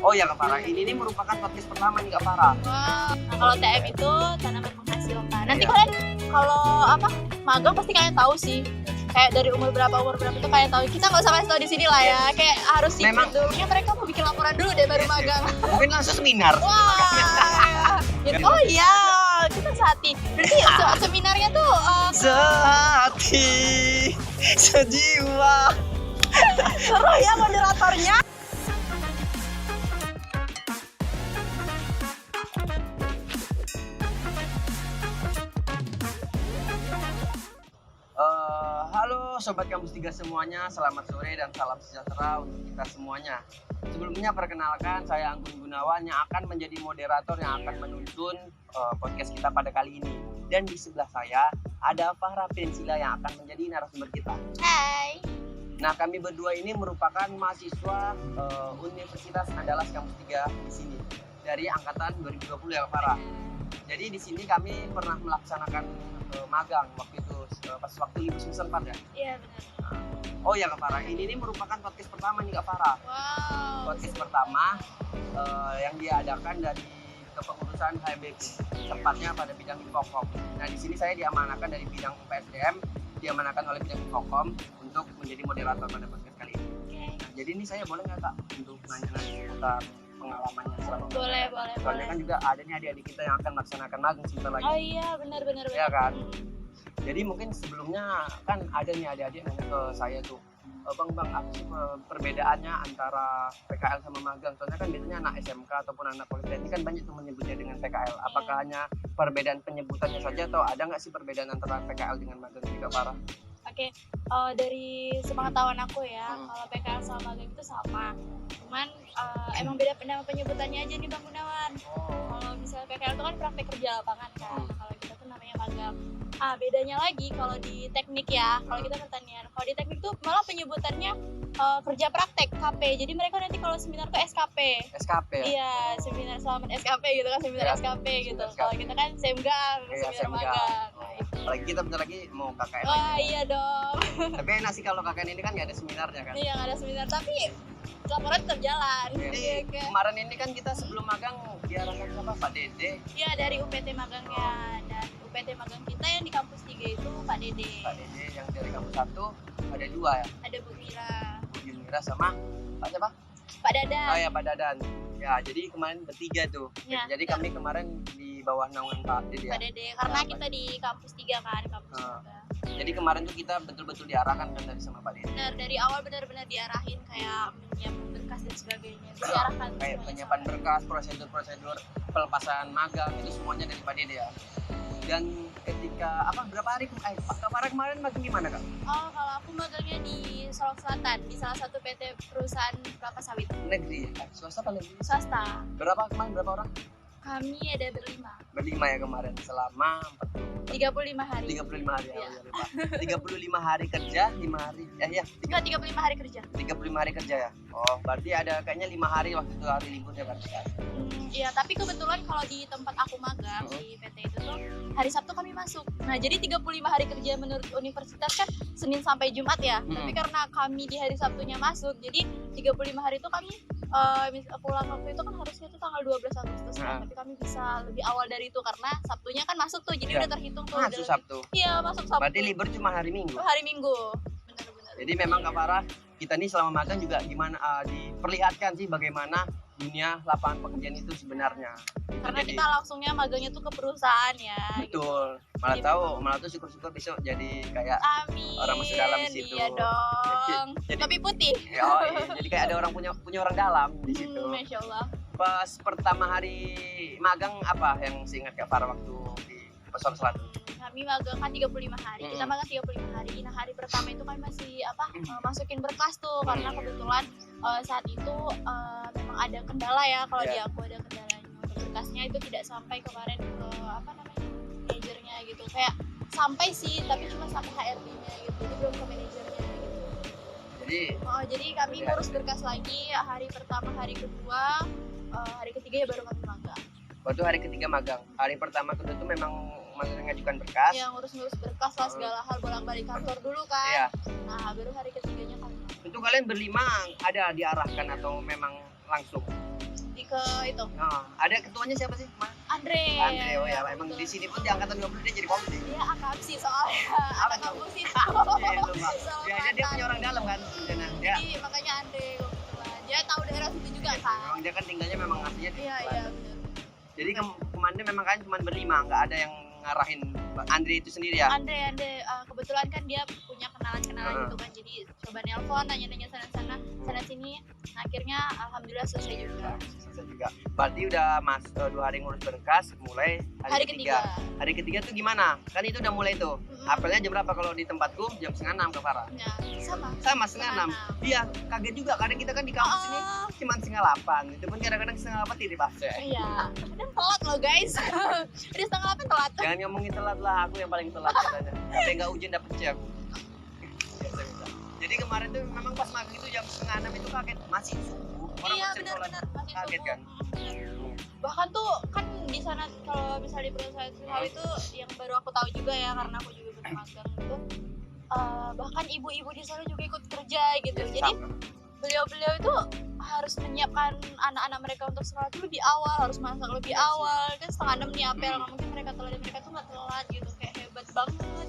Oh ya Kak Farah, ini merupakan podcast pertama nih Kak Farah. Wow. Nah, kalau TM itu tanaman menghasilkan. Nanti Iya. kalian kalau magang pasti kalian tahu sih. Kayak dari umur berapa itu kalian tahu. Kita nggak usah kasih tahu di sini lah ya. Kayak harus secret Memang- dulu. Ya, mereka mau bikin laporan dulu deh baru magang. Mungkin langsung seminar. Wah. Oh iya, kita sehati. Berarti seminarnya tuh Sehati, sejiwa. seru ya moderatornya. Halo Sobat Kampus 3 semuanya, selamat sore dan salam sejahtera untuk kita semuanya. Sebelumnya perkenalkan, saya Anggun Gunawan yang akan menjadi moderator yang akan menuntun podcast kita pada kali ini. Dan di sebelah saya ada Farah Pensila yang akan menjadi narasumber kita. Hai. Nah, kami berdua ini merupakan mahasiswa Universitas Andalas Kampus 3 di sini dari angkatan 2020 ya Farah. Jadi di sini kami pernah melaksanakan magang waktu itu pas waktu libur semester 4 ya. Iya benar. Oh ya Kak Farah, ini merupakan podcast pertama nih Kak Farah. Wow. Podcast pertama yang diadakan dari kepengurusan HMBP, tepatnya pada bidang Infokom. Nah di sini saya diamanahkan dari bidang PSDM, diamanahkan oleh bidang Infokom untuk menjadi moderator pada podcast kali ini. Nah, jadi ini saya boleh nggak Kak untuk nanya-nanya seputar pengalamannya selama Boleh. Soalnya kan juga ada nih adik-adik kita yang akan melaksanakan magang sebentar lagi. Oh iya, benar. Ya kan? Jadi mungkin sebelumnya kan ada nih adik-adik nanya ke saya tuh, Bang, apa sih perbedaannya antara PKL sama magang? Soalnya kan biasanya anak SMK ataupun anak politeknik kan banyak tuh menyebutnya dengan PKL. Apakah hanya perbedaan penyebutannya saja atau ada nggak sih perbedaan antara PKL dengan magang juga Farah? Oke, dari sepengetahuan aku ya, kalau PKL sama magang itu sama. Cuman emang beda nama penyebutannya aja nih Bang Gunawan. Kalau misalnya PKL itu kan praktek kerja lapangan kan. Nah, kalau kita tuh namanya magang. Bedanya lagi kalau di teknik ya, kalau kita pertanian. Kalau di teknik tuh malah penyebutannya kerja praktek KP. Jadi mereka nanti kalau seminar tuh SKP. SKP ya? Iya, seminar selamat SKP gitu kan, seminar Ya, SKP gitu. SKP. Kalau kita kan semgang, Iya, seminar SMK. magang. Nah, itu. Apalagi kita bentar lagi mau KKN Wah lagi. iya dong. Tapi enak sih kalau KKN ini kan nggak ada seminarnya kan? Iya nggak ada seminar tapi laporan tetap jalan. Jadi Iya, kayak- kemarin ini kan kita sebelum magang diarahkan sama Pak Dede. Iya dari UPT magangnya dan UPT magang kita yang di kampus 3 itu Pak Dede. Pak Dede yang dari kampus 1 ada 2 ya. Ada Bu Mira, Bu Yumira sama Pak siapa? Pak Dadan. Oh ya Pak Dadan. Ya jadi kemarin bertiga tuh. Ya, Jadi betul. kami kemarin di bawah naungan Pak Dede ya. Pak Dede karena Ya, kita di kampus 3 kan, kampus Ah. 3. Jadi kemarin tuh kita betul-betul diarahkan kan dari sama Pak Dede. Benar dari awal benar-benar diarahin kayak menyiapkan berkas dan sebagainya. Diarahkan Kayak semuanya penyiapan sama. berkas, prosedur-prosedur pelepasan magang itu semuanya dari Pak Dede ya. Dan ketika berapa hari Kak Farah kemarin magang gimana Kak? Oh, kalau aku magangnya di Solok Selatan di salah satu PT perusahaan kelapa sawit Negeri ya? Swasta apa negeri? swasta. Berapa kemarin berapa orang? Kami ada berlima. Berlima ya kemarin selama 35 hari. 35 hari ya. Iya. Oh, lupa. 35 hari kerja, 5 hari Enggak, 35 hari kerja. 35 hari kerja ya. Oh, berarti ada kayaknya 5 hari waktu itu hari liburnya kan. Iya, tapi kebetulan kalau di tempat aku magang di PT itu tuh hari Sabtu kami masuk. Nah, jadi 35 hari kerja menurut universitas kan Senin sampai Jumat ya. Tapi karena kami di hari Sabtunya masuk, jadi 35 hari itu kami pulang waktu itu kan harusnya tuh tanggal 12 Agustus kan. Tapi kami bisa lebih awal dari itu karena Sabtunya kan masuk tuh. Jadi Iya. udah terhitung tuh. Masuk Sabtu. Iya, masuk Sabtu. Berarti libur cuma hari Minggu. Hari Minggu. Benar-benar. Jadi memang Kak Farah, kita nih selama magang juga gimana diperlihatkan sih bagaimana dunia lapangan pekerjaan itu sebenarnya. Karena Jadi- kita langsungnya magangnya tuh ke perusahaan ya. Gitu. betul. Malah Gitu. tahu, malah tuh syukur-syukur besok jadi kayak Amin. orang masuk dalam di situ. Iya dong. Jadi- Tapi putih. jadi kayak ada orang punya orang dalam di situ. Masya Allah. Pas pertama hari magang apa yang seingat Kak Farah waktu di Pesawat Selatan? Kami magang kan 35 hari. Kita magang 35 hari. Nah, hari pertama itu kan masih masukin berkas tuh karena kebetulan saat itu memang ada kendala ya kalau di aku ada kendalanya. Untuk berkasnya itu tidak sampai kemarin ke manajernya gitu. Kayak sampai sih tapi cuma sampai HRD-nya gitu. Jadi belum ke manajernya gitu. Jadi kami ngurus berkas lagi hari pertama, hari kedua, hari ketiga ya baru kami magang. Waktu hari ketiga magang, hari pertama kedua itu memang mengajukan berkas. Ya ngurus-ngurus berkas lah segala hal bolak-balik kantor dulu kan. Iya. Nah baru hari ketiganya kami magang. Itu kalian berlima ada diarahkan atau memang langsung? di ke itu Nah, ada ketuanya siapa sih? Andre. Andre, oh ya, emang di sini pun di angkatan 20 dia jadi komisi. Dia akamsi soalnya Apa anak tuh? kampus itu. Iya, lupa. Sama Ya, dia mantan. punya orang dalam kan. Ya. Jadi makanya Andre kebetulan. Dia tahu daerah situ juga kan. Memang dia kan tinggalnya memang aslinya di Iya Selatan. iya benar. Jadi kemarin memang kan cuma berlima, nggak ada yang ngarahin Andre itu sendiri ya. Andre kebetulan kan dia punya kenalan gitu kan, jadi coba nelpon nanya-nanya sana sini. Nah, akhirnya alhamdulillah selesai juga. Selesai juga. Berarti udah 2 hari ngurus berkas, mulai Hari ketiga. Hari ketiga tuh gimana? Kan itu udah mulai tuh. Apelnya jam berapa kalau di tempatku? Jam 5:30 ke Farah. Nah, sama. Sama 5:30. Iya, kaget juga. Kadang kita kan di kampus ini cuma 7:30. Itu pun kadang-kadang 7:30 di pas ya. Iya. Kadang telat loh guys. Dia 7:30 telat. Jangan ngomongin telat lah, aku yang paling telat katanya. Sampai nggak ujian dapet C aku. Biasa. Jadi kemarin tuh memang pas magang itu jam 5:30 itu kaget, masih subuh. Orang Iya masih sholat. benar masih Kaget subuh. kan? Bahkan tuh kan di sana kalau misalnya di perusahaan Suhawi itu yang baru aku tahu juga ya karena aku juga bermagang gitu. Bahkan ibu-ibu di sana juga ikut kerja gitu. Ya, Jadi sama. beliau-beliau itu harus menyiapkan anak-anak mereka untuk sekolah itu lebih awal, harus masak lebih Iya sih. awal. Kan 5:30 nih apel, nggak mungkin mereka telat, dan mereka tuh nggak telat gitu, kayak hebat banget.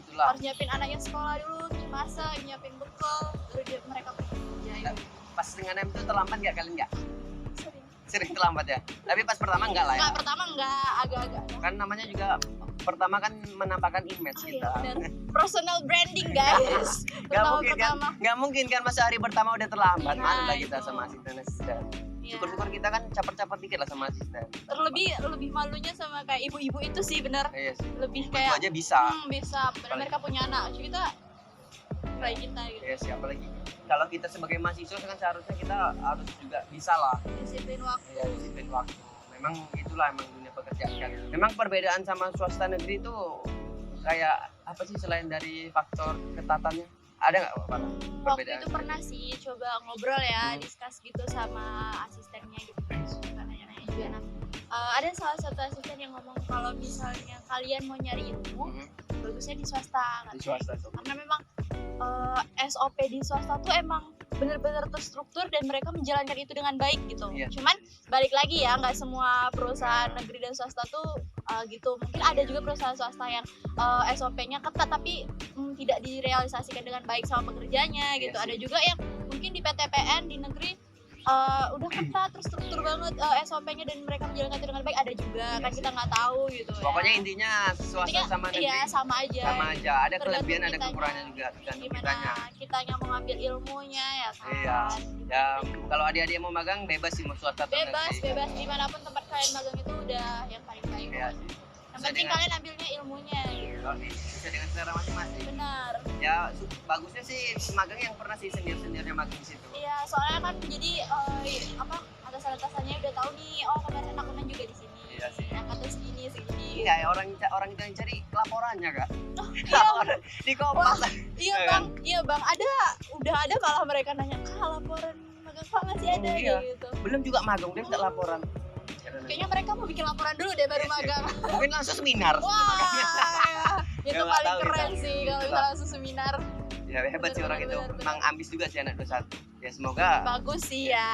Itulah. Harus nyiapin anaknya sekolah dulu, masak, nyiapin bekal, baru mereka pergi kerja gitu. Pas 5:30 itu terlambat nggak kalian nggak? Sering. Sering terlambat ya. Tapi pas pertama nggak lah ya. Nggak, pertama nggak, agak-agak. Kan namanya juga pertama kan menampakkan image Oh kita. iya benar. Personal branding guys. Nggak mungkin kan? Pertama. Nggak mungkin kan masa hari pertama udah terlambat. Nah, Mana lah kita itu. sama asisten. Iya. Syukur-syukur kita kan caper-caper dikit lah sama asisten. Lebih malunya sama kayak ibu-ibu itu sih bener. Iya sih. Lebih Itu kayak aja bisa. bisa. Padahal mereka punya anak. Jadi kita kayak kita gitu. Ya siapa lagi? Kalau kita sebagai mahasiswa kan seharusnya kita harus juga bisa lah. Disiplin waktu. Ya disiplin waktu. Memang itulah emang dunia pekerjaan kan. Memang perbedaan sama swasta negeri itu kayak apa sih selain dari faktor ketatannya? Ada nggak Pak? Waktu Perbedaan. itu pernah sih coba ngobrol ya, discuss gitu sama asistennya gitu. Suka nanya-nanya juga. Nah, ada salah satu asisten yang ngomong kalau misalnya kalian mau nyari ilmu, bagusnya di swasta. Di katanya. swasta tuh. Karena memang SOP di swasta tuh emang benar-benar terstruktur dan mereka menjalankan itu dengan baik gitu. Iya. Cuman balik lagi ya, nggak semua perusahaan negeri dan swasta tuh gitu. Mungkin ada juga perusahaan swasta yang SOP-nya ketat tapi tidak direalisasikan dengan baik sama pekerjanya gitu. Iya sih. Ada juga yang mungkin di PTPN di negeri udah ketat terstruktur banget SOP-nya dan mereka menjalankan itu dengan baik. Ada juga Iya kan sih. kita nggak tahu gitu. Pokoknya ya. intinya swasta Intinya, sama negeri iya sama aja. sama aja. Ada Tergantung kelebihan, ada kitanya. kekurangannya juga. Tergantung Gimana kitanya. kitanya mau ngambil ilmunya ya kan. Iya. Ya kalau adik-adik mau magang bebas sih mau swasta atau Bebas negeri. dimanapun tempat kalian magang itu udah yang paling baik. Iya sih. Yang Bisa penting dengan- kalian ambilnya ilmunya gitu. Kalau bisa dengan selera masing-masing. Benar. Ya bagusnya sih magang yang pernah sih senior-seniornya magang di situ. Iya, soalnya kan jadi atasan-atasannya udah tahu nih, oh kemarin aku kan juga di sini. Iya sih. Angkatan segini. Iya, orang kita yang cari laporannya kak. Iya, Laporan di kompas. iya bang, udah ada malah mereka nanya, kak laporan magang pak masih ada Iya. gitu. Belum juga magang dia minta laporan. Kayaknya mereka mau bikin laporan dulu deh baru Iya sih. magang. Mungkin langsung seminar. Wah, itu Nggak paling tahu keren kita. sih kalau bisa langsung seminar. Ya hebat sih orang itu. Benar. Memang ambis juga sih anak 21. Ya semoga Bagus sih ya.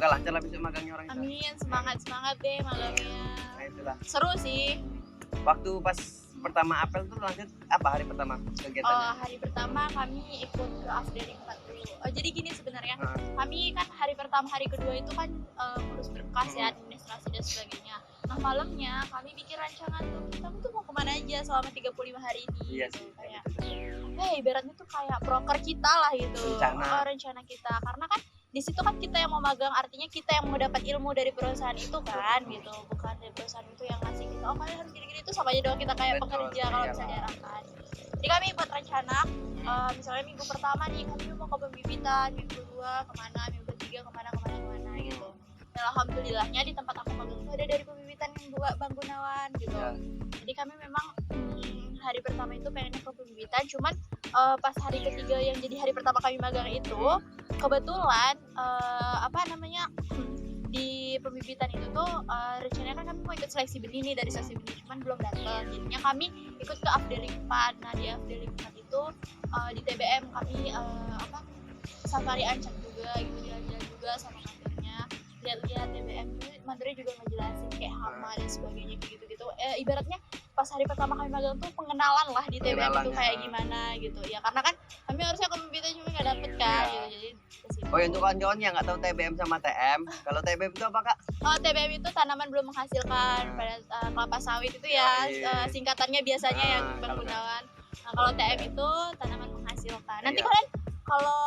lancar lah besok magangnya orang itu. Amin, semangat deh magangnya. Nah itulah. Seru sih. Waktu pas pertama apel tuh lanjut apa hari pertama kegiatannya? Hari pertama kami ikut ke Afdeling 40. Jadi gini sebenarnya, Heeh. kami kan hari pertama, hari kedua itu kan ngurus berkas ya, administrasi dan sebagainya. Nah malamnya kami bikin rancangan tuh, kita tuh mau kemana aja selama 35 hari ini. Iya gitu. sih. Kayak, ibaratnya tuh kayak broker kita lah gitu. Rencana. Rencana kita, karena kan di situ kan kita yang mau magang, artinya kita yang mau dapat ilmu dari perusahaan itu kan gitu, bukan dari perusahaan itu yang ngasih kita, oh kalian harus gini-gini, itu sama aja dong kita kayak Betul, pekerja kalau iya, misalnya Pak. diarahkan. Jadi kami buat rencana, misalnya minggu pertama nih kami mau ke pembibitan, minggu kedua kemana, minggu ketiga kemana gitu. Dan alhamdulillahnya di tempat aku magang itu ada dari pembibitan yang buat Bang Gunawan gitu. Ya. Jadi kami memang hari pertama itu pengennya ke pembibitan, cuman pas hari ketiga yang jadi hari pertama kami magang itu kebetulan di pembibitan itu tuh rencananya kan kami mau ikut seleksi benih nih dari seleksi benih, cuman belum datang. Jadinya kami ikut ke Afdeling 4. Nah di Afdeling 4 itu di TBM kami safari Ancak juga gitu, jalan-jalan juga sama kantornya. lihat-lihat TBM itu materi juga ngejelasin kayak hama dan sebagainya kayak gitu-gitu. Ibaratnya pas hari pertama kami magang tuh pengenalan lah di TBM itu Pengenalannya. kayak gimana gitu ya, karena kan kami harusnya komputer cuma nggak dapet kan Iya. gitu, jadi ke situ. Oh, ya, untuk kawan-kawan yang nggak tahu TBM sama TM, kalau TBM itu apa Kak? Oh, TBM itu tanaman belum menghasilkan pada kelapa sawit itu ya, Iya. singkatannya biasanya yang Ah, Bang kalau Gunawan. Nah, kalau TM itu tanaman menghasilkan. Nanti Iya. kalian kalau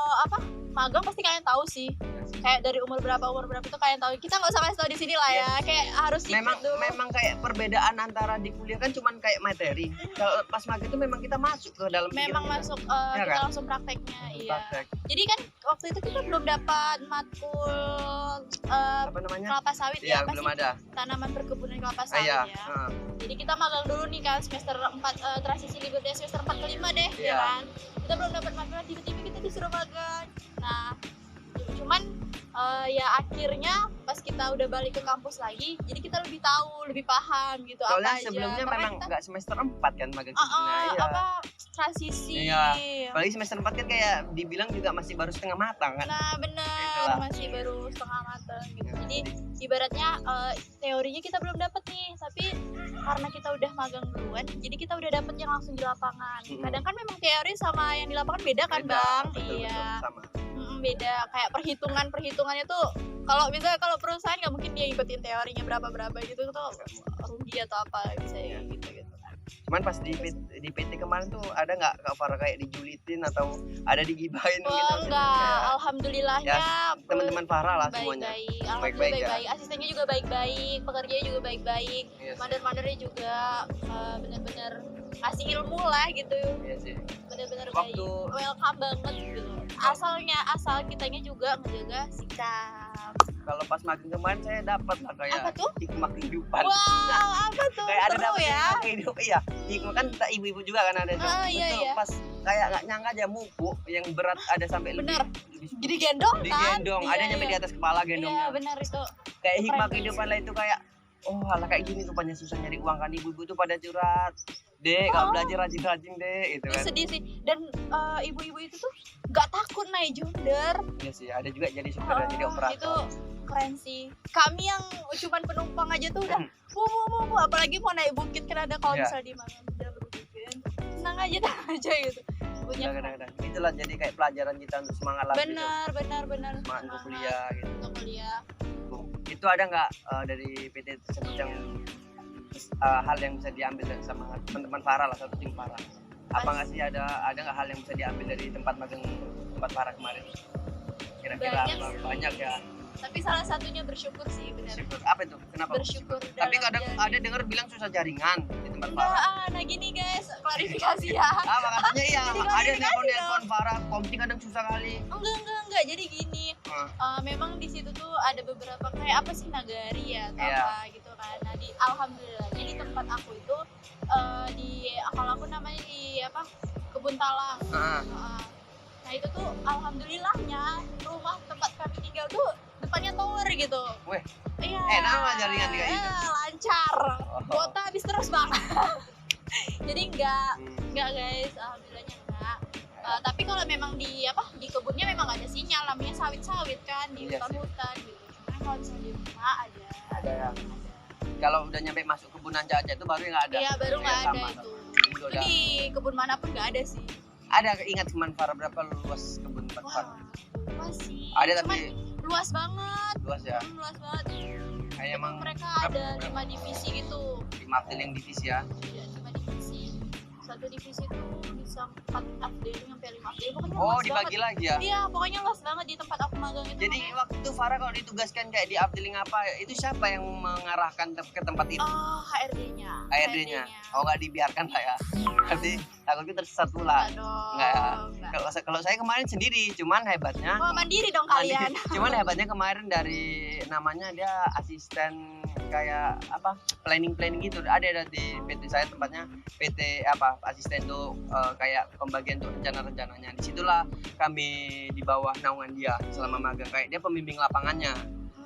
magang pasti kalian tahu sih. Kayak dari umur berapa itu kalian tahu. Kita nggak usah kasih tahu di sini lah ya. Iya. Kayak harus Memang secret dulu. memang kayak perbedaan antara di kuliah kan cuman kayak materi. Kalau pas magang itu memang kita masuk ke dalam Memang pikiran kita. masuk Iya kita kan? langsung prakteknya, Langsung iya. praktek. Jadi kan waktu itu kita belum dapat matkul Apa namanya? kelapa sawit Iya, ya, apa belum sih? ada. Tanaman perkebunan kelapa Ah, sawit iya. ya. Heeh. Jadi kita magang dulu nih kan semester 4 transisi libur dari semester 4 ke 5 deh ya Iya. kan. Kita belum dapat magang, tiba-tiba kita disuruh magang. Nah, cuman ya akhirnya pas kita udah balik ke kampus lagi, jadi kita lebih tahu, lebih paham gitu Soalnya apa aja. sebelumnya Karena memang kita, nggak semester 4 kan magang sebelumnya. Iya. apa transisi. Iya. Apalagi semester 4 kan kayak dibilang juga masih baru setengah matang kan. Nah, benar, Itulah. masih baru setengah matang gitu. Ya, Jadi ibaratnya teorinya kita belum dapet nih, tapi karena kita udah magang duluan, jadi kita udah dapet yang langsung di lapangan. Mm-mm. Kadang kan memang teori sama yang di lapangan beda kan, beda, Bang? betul, Iya. betul, sama. Beda, kayak perhitungannya tuh kalau misalnya kalau perusahaan nggak mungkin dia ikutin teorinya berapa gitu tuh rugi atau apa bisa ya gitu kan. Cuman pas di PT kemarin tuh ada nggak Kak Farah kayak dijulitin atau ada digibahin Oh, gitu? enggak, Kayak alhamdulillahnya teman-teman Farah lah semuanya. baik-baik, alhamdulillah Baik-baik ya? baik-baik, asistennya juga baik-baik, pekerjanya juga baik-baik, Iya sih. mandir-mandirnya juga benar-benar kasih ilmu lah gitu, Iya sih. benar-benar baik, Waktu- welcome banget gitu. Asal kitanya juga ngejaga sikap. Kalau pas magang kemarin saya dapat lah kayak Apa tuh? hikmah kehidupan. Wow, apa tuh? Kayak ada Seru dapat ya. hikmah kehidupan. Iya, hikmah kan kita ibu-ibu juga kan ada tuh. Ah, iya, Itu iya. pas kayak nggak nyangka aja muku yang berat ada sampai Bener. lebih Jadi gendong kan? digendong, ada Iya, nyampe iya. di atas kepala Iya, gendongnya. benar itu. Kayak hikmah Keren. kehidupan lah itu kayak oh alah kayak gini rupanya susah nyari uang kan, ibu-ibu tuh pada curhat. Dek, kalau Oh. belajar rajin-rajin deh gitu Itu kan. sedih sih. Dan ibu-ibu itu tuh nggak takut naik jonder. Iya sih, ada juga jadi supir dan jadi Itu operator. keren sih. Kami yang cuman penumpang aja tuh udah mau apalagi mau naik bukit kan ada kalau Iya. misalnya di mana udah berbukit. Tenang aja gitu. Punya Kadang-kadang itulah jadi kayak pelajaran kita untuk semangat lah gitu. benar Semangat untuk kuliah gitu. Untuk kuliah. Itu ada nggak dari PT tersebut yang hal yang bisa diambil sama teman-teman Farah lah, satu tim Farah? Apa nggak sih ada nggak hal yang bisa diambil dari tempat magang tempat Farah kemarin? Kira-kira Banyak apa? sih. Banyak ya. Tapi salah satunya bersyukur sih benar. Bersyukur. Apa itu? Kenapa? Bersyukur. Tapi dalam kadang jalan. ada dengar bilang susah jaringan di tempat Enggak, Farah. nah gini guys, klarifikasi ya. Makanya iya, Jadi ada klarifikasi nelpon Farah, komting kadang susah kali. Enggak. Jadi gini, memang di situ tuh ada beberapa kayak apa sih nagari ya atau Iya. apa gitu kan. Nah, alhamdulillah di tempat aku itu kalau aku namanya di apa? Kebun Talang. Heeh. Nah, itu tuh alhamdulillahnya rumah tempat kami tinggal tuh depannya tower gitu. Weh, Iya. enak mah jaringan kayak gitu. Lancar. Oh. Kuota habis terus, Bang. Jadi enggak Hmm. guys, alhamdulillahnya enggak. Tapi kalau memang di di kebunnya memang ada sinyal, namanya sawit-sawit kan di Iya sih. hutan-hutan gitu. Cuman kalau misalnya di rumah ada. Ada ya. Kalau udah nyampe masuk kebunan Caca itu baru nggak ada. Iya, baru Iya, nggak ada sama, itu. sama. Itu Itu udah. di kebun manapun nggak ada sih. Ada ingat teman Farah berapa luas kebun tempat Farah? Wah, luas sih. Ada Cuman tapi luas banget. luas ya. Luas banget. Kayak emang Mereka berapa- ada berapa? 5 divisi gitu. 5 yang divisi ya. Ada 5 divisi. Satu divisi itu bisa 4 updating sampai 5 updating. Pokoknya Oh, luas dibagi banget. lagi ya. Iya, pokoknya luas banget di tempat aku magang itu. Jadi waktu Farah kalau ditugaskan kayak di updealing apa, itu siapa yang mengarahkan ke tempat itu? HRD-nya. HRD-nya. Oh, nggak dibiarkan lah ya. Nanti takutnya tersesat pula. Nggak ya. Kalau saya kemarin sendiri, cuman hebatnya Oh, mandiri dong kalian. cuman hebatnya kemarin dari namanya dia asisten kayak apa planning gitu ada di PT saya tempatnya PT apa asisten tuh kayak pembagian tuh rencananya disitulah kami di bawah naungan dia selama magang kayak dia pembimbing lapangannya.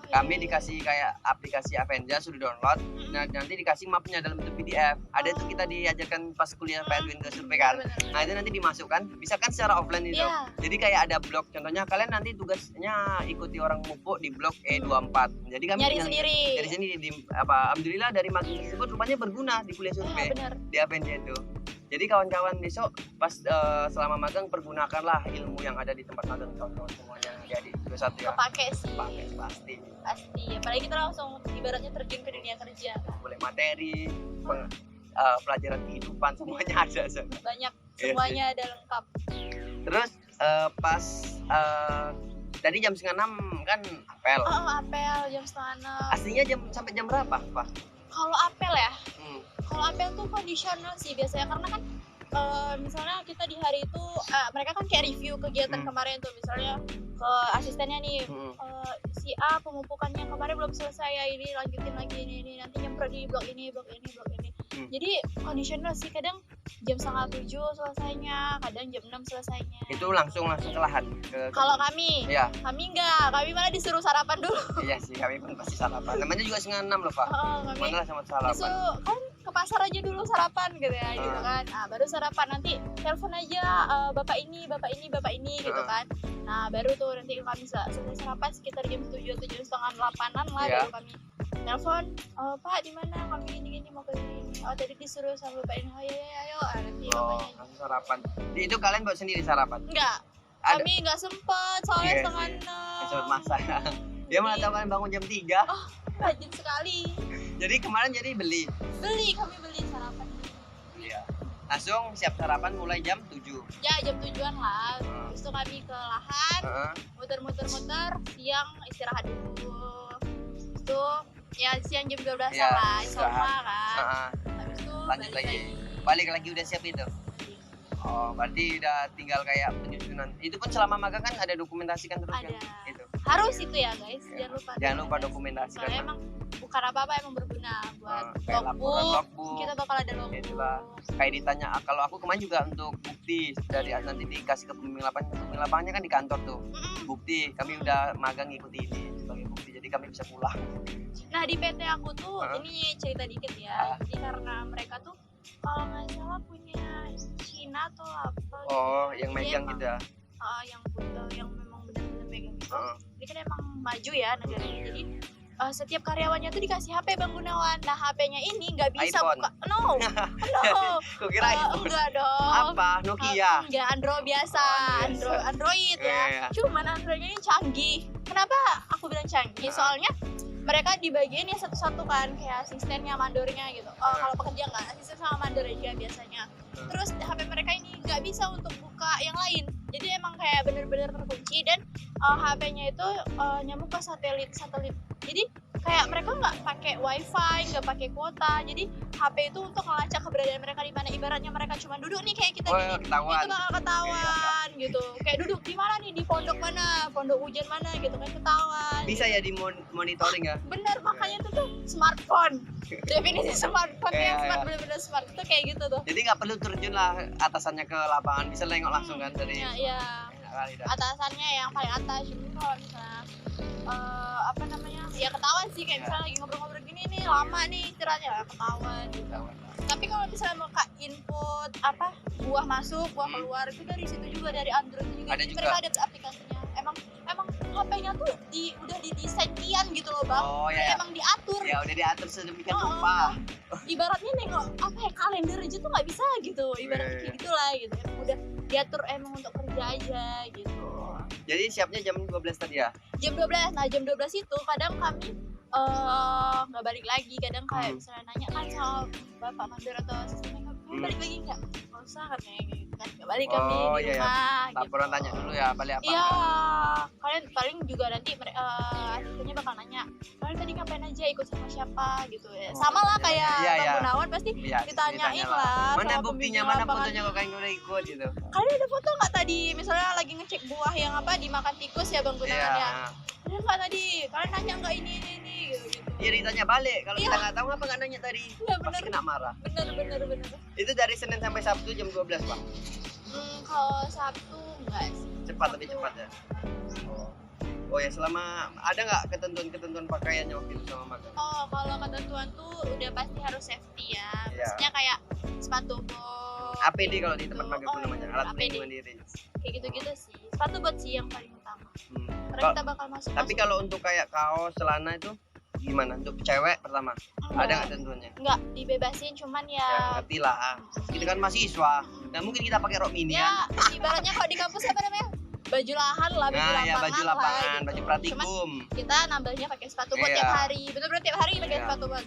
Oh, Kami dikasih kayak aplikasi Avenger sudah download. Nah, nanti dikasih mapnya dalam bentuk PDF. Ada tuh kita diajarkan pas kuliah Pak Edwin ke survei kan. Bener-bener. Nah, itu nanti dimasukkan. Bisa kan secara offline itu. Iya. Jadi kayak ada blog. Contohnya kalian nanti tugasnya ikuti orang mupuk di blog E24. Jadi kami Nyari tinggal sendiri. dari sini alhamdulillah dari magang tersebut rupanya berguna di kuliah survei Bener. di Avenger itu. Jadi kawan-kawan besok pas selama magang pergunakanlah ilmu yang ada di tempat magang kawan-kawan semuanya yang ada di 21 ya. Kepake sih. Pakai pasti. Pasti. Apalagi kita langsung ibaratnya terjun ke dunia kerja. Boleh materi, pelajaran kehidupan semuanya ada. Banyak. Iya Semuanya ada lengkap. Terus pas tadi jam 5:30 kan apel. Oh, apel jam 5:30. Aslinya sampai jam berapa, Pak? Kalau apel ya, Hmm. kalau apel tuh kondisional sih biasanya karena kan misalnya kita di hari itu mereka kan kayak review kegiatan kemarin tuh, misalnya ke asistennya nih, si A pemupukannya kemarin belum selesai ya, ini lanjutin lagi ini nanti nyemprot di blok ini. Jadi kondisional sih, kadang jam 6:30 selesainya, kadang jam 6 selesainya. Itu langsung ke lahan. Kalau kami, Iya. kami enggak, kami malah disuruh sarapan dulu. Iya sih, kami pun pasti sarapan. Namanya juga 5:30 loh, Pak. Kami Mana sama sarapan. disuruh kan ke pasar aja dulu sarapan gitu ya, gitu kan. Nah, baru sarapan, nanti telepon aja bapak ini gitu kan. Nah, baru tuh nanti kami selesai sarapan sekitar jam 7:30 8-an lah, Iya. baru kami telepon, Pak di mana, kami ini mau ke sini. Oh, tadi disuruh sama bapak ini. Ayo. Nanti bapaknya. Langsung sarapan. Jadi itu kalian buat sendiri sarapan? Enggak, Ada. kami enggak sempet soalnya Iya, setengah iya. 6. Sempat masak. Dia malah tahu kalian bangun jam 3. Rajin sekali. Jadi kemarin beli. Kami beli sarapan. Iya. Langsung siap sarapan mulai jam 7. Ya jam 7-an lah. Terus tuh kami ke lahan, muter-muter, siang istirahat dulu. Terus tuh ya siang jam 12 Iya, lah, istirahat. sama kan. Habis itu Lanjut lagi. Balik lagi udah siap itu. Oh, berarti udah tinggal kayak penyusunan. Itu pun selama magang kan ada dokumentasikan terus Ada. kan? Itu. Harus itu ya guys, Iya. jangan lupa dokumentasikan. soalnya emang bukan apa-apa, emang berguna buat kayak laporan logbook. logbook. Kita bakal ada logbook. Itulah. Kayak ditanya, kalau aku kemarin juga untuk bukti dari nanti dikasih ke pembimbing lapangannya kan di kantor tuh. Bukti kami udah magang ngikuti ini sebagai bukti, jadi kami bisa pulang. Nah di PT aku tuh ini cerita dikit ya. Jadi karena mereka tuh kalau nggak salah punya Cina atau apa. Oh, gitu. yang Jadi megang emang, gitu ya. yang memang benar-benar megang gitu. Jadi kan emang maju ya negaranya. Jadi setiap karyawannya tuh dikasih HP Bang Gunawan. Nah HP-nya ini nggak bisa iPhone. buka. No. Kok kira iPhone? Enggak dong. Apa? Nokia. Enggak, Android biasa. Android ya. Iya. Cuman Androidnya ini canggih. Kenapa aku bilang canggih? Soalnya mereka dibagiin ya satu-satu kan, kayak asistennya, mandornya gitu. Kalau pekerja nggak, asisten sama mandor aja biasanya. Terus HP mereka ini nggak bisa untuk buka yang lain. Jadi emang kayak bener-bener terkunci, dan HP-nya itu nyambung ke satelit. Jadi kayak mereka nggak pakai wifi, nggak pakai kuota. Jadi HP itu untuk melacak keberadaan mereka di mana. Ibaratnya mereka cuma duduk nih kayak kita gini, ketahuan. itu bakal ketahuan gitu. Kayak duduk di mana nih, di pondok mana, pondok hujan mana gitu kan, ketahuan. Bisa ya di monitoring ya. Bener, makanya itu tuh smartphone. Definisi smartphone yang Iya, smart, iya. bener-bener smart itu kayak gitu tuh. Jadi nggak perlu terjun lah atasannya ke lapangan, bisa nengok langsung kan dari. Ya, Enak kali dah. atasannya yang paling atas. Jadi kalau misalnya apa namanya, ya ketahuan sih, kayak misalnya lagi ngobrol-ngobrol gini nih, lama nih istirahatnya, ya ketahuan gitu. Tapi kalau misalnya mau input apa, buah masuk, buah keluar, itu dari situ juga, dari Android juga. Ada Jadi juga. mereka ada aplikasinya. Emang HP-nya tuh udah didesain kian gitu loh Bang. Oh ya. Emang diatur. Ya udah diatur sedemikian rupa. Ibaratnya nengok apa ya, kalender aja tuh nggak bisa gitu, ibaratnya kayak gitulah gitu. Emang udah diatur emang untuk kerja aja gitu. Jadi siapnya jam 12 tadi ya? Jam 12. Nah jam 12 itu kadang kami nggak balik lagi, kadang kayak misalnya nanya kan sama bapak mandor atau asistennya, balik lagi nggak usah katanya gitu kan, nggak balik kami di rumah. Laporan gitu. tanya dulu ya, balik apa? Iya, kalian paling juga nanti asistennya bakal nanya, kalian tadi ngapain aja, ikut sama siapa gitu ya. Sama lah kayak Iya, Bang iya. Gunawan pasti Iya, ditanyain ditanya lah. Mana sama buktinya, pembimbing mana lapangan. fotonya kok kalian udah ikut gitu. Kalian ada foto nggak tadi, misalnya lagi ngecek buah yang apa dimakan tikus ya Bang Gunawan ya? Ada nggak tadi? Kalian nanya nggak ini gitu. Iya, ditanya balik. Kalau kita nggak tahu ngapa nggak nanya tadi? Iya, Pasti kena marah. Bener. Itu dari Senin sampai Sabtu jam 12 Kalau Sabtu enggak sih. Cepat, lebih cepat ya. Oh ya, selama ada nggak ketentuan pakaiannya waktu itu sama magang? Oh, kalau ketentuan tuh udah pasti harus safety ya. Iya. Maksudnya kayak sepatu bot. APD kalau di tempat magang Oh, itu namanya, iya, alat APD. pelindung diri. Kayak gitu-gitu sih. Sepatu bot sih yang paling utama. Karena Kal- kita bakal masuk. Tapi kalau untuk kayak kaos, celana itu gimana? Untuk cewek pertama, ada nggak tentuannya? Enggak, dibebasin cuman Ya, ya. ngerti lah. Kita kan mahasiswa. Nah, mungkin kita pakai rok mini Ya, ibaratnya kalau di kampus apa namanya? Baju lahan lah, baju Nah, lapangan. ya baju lah, lapangan, gitu. baju Cuman pratikum. kita nambahnya pakai sepatu bot Iya. tiap hari. Betul-betul tiap hari pakai Iya. sepatu bot.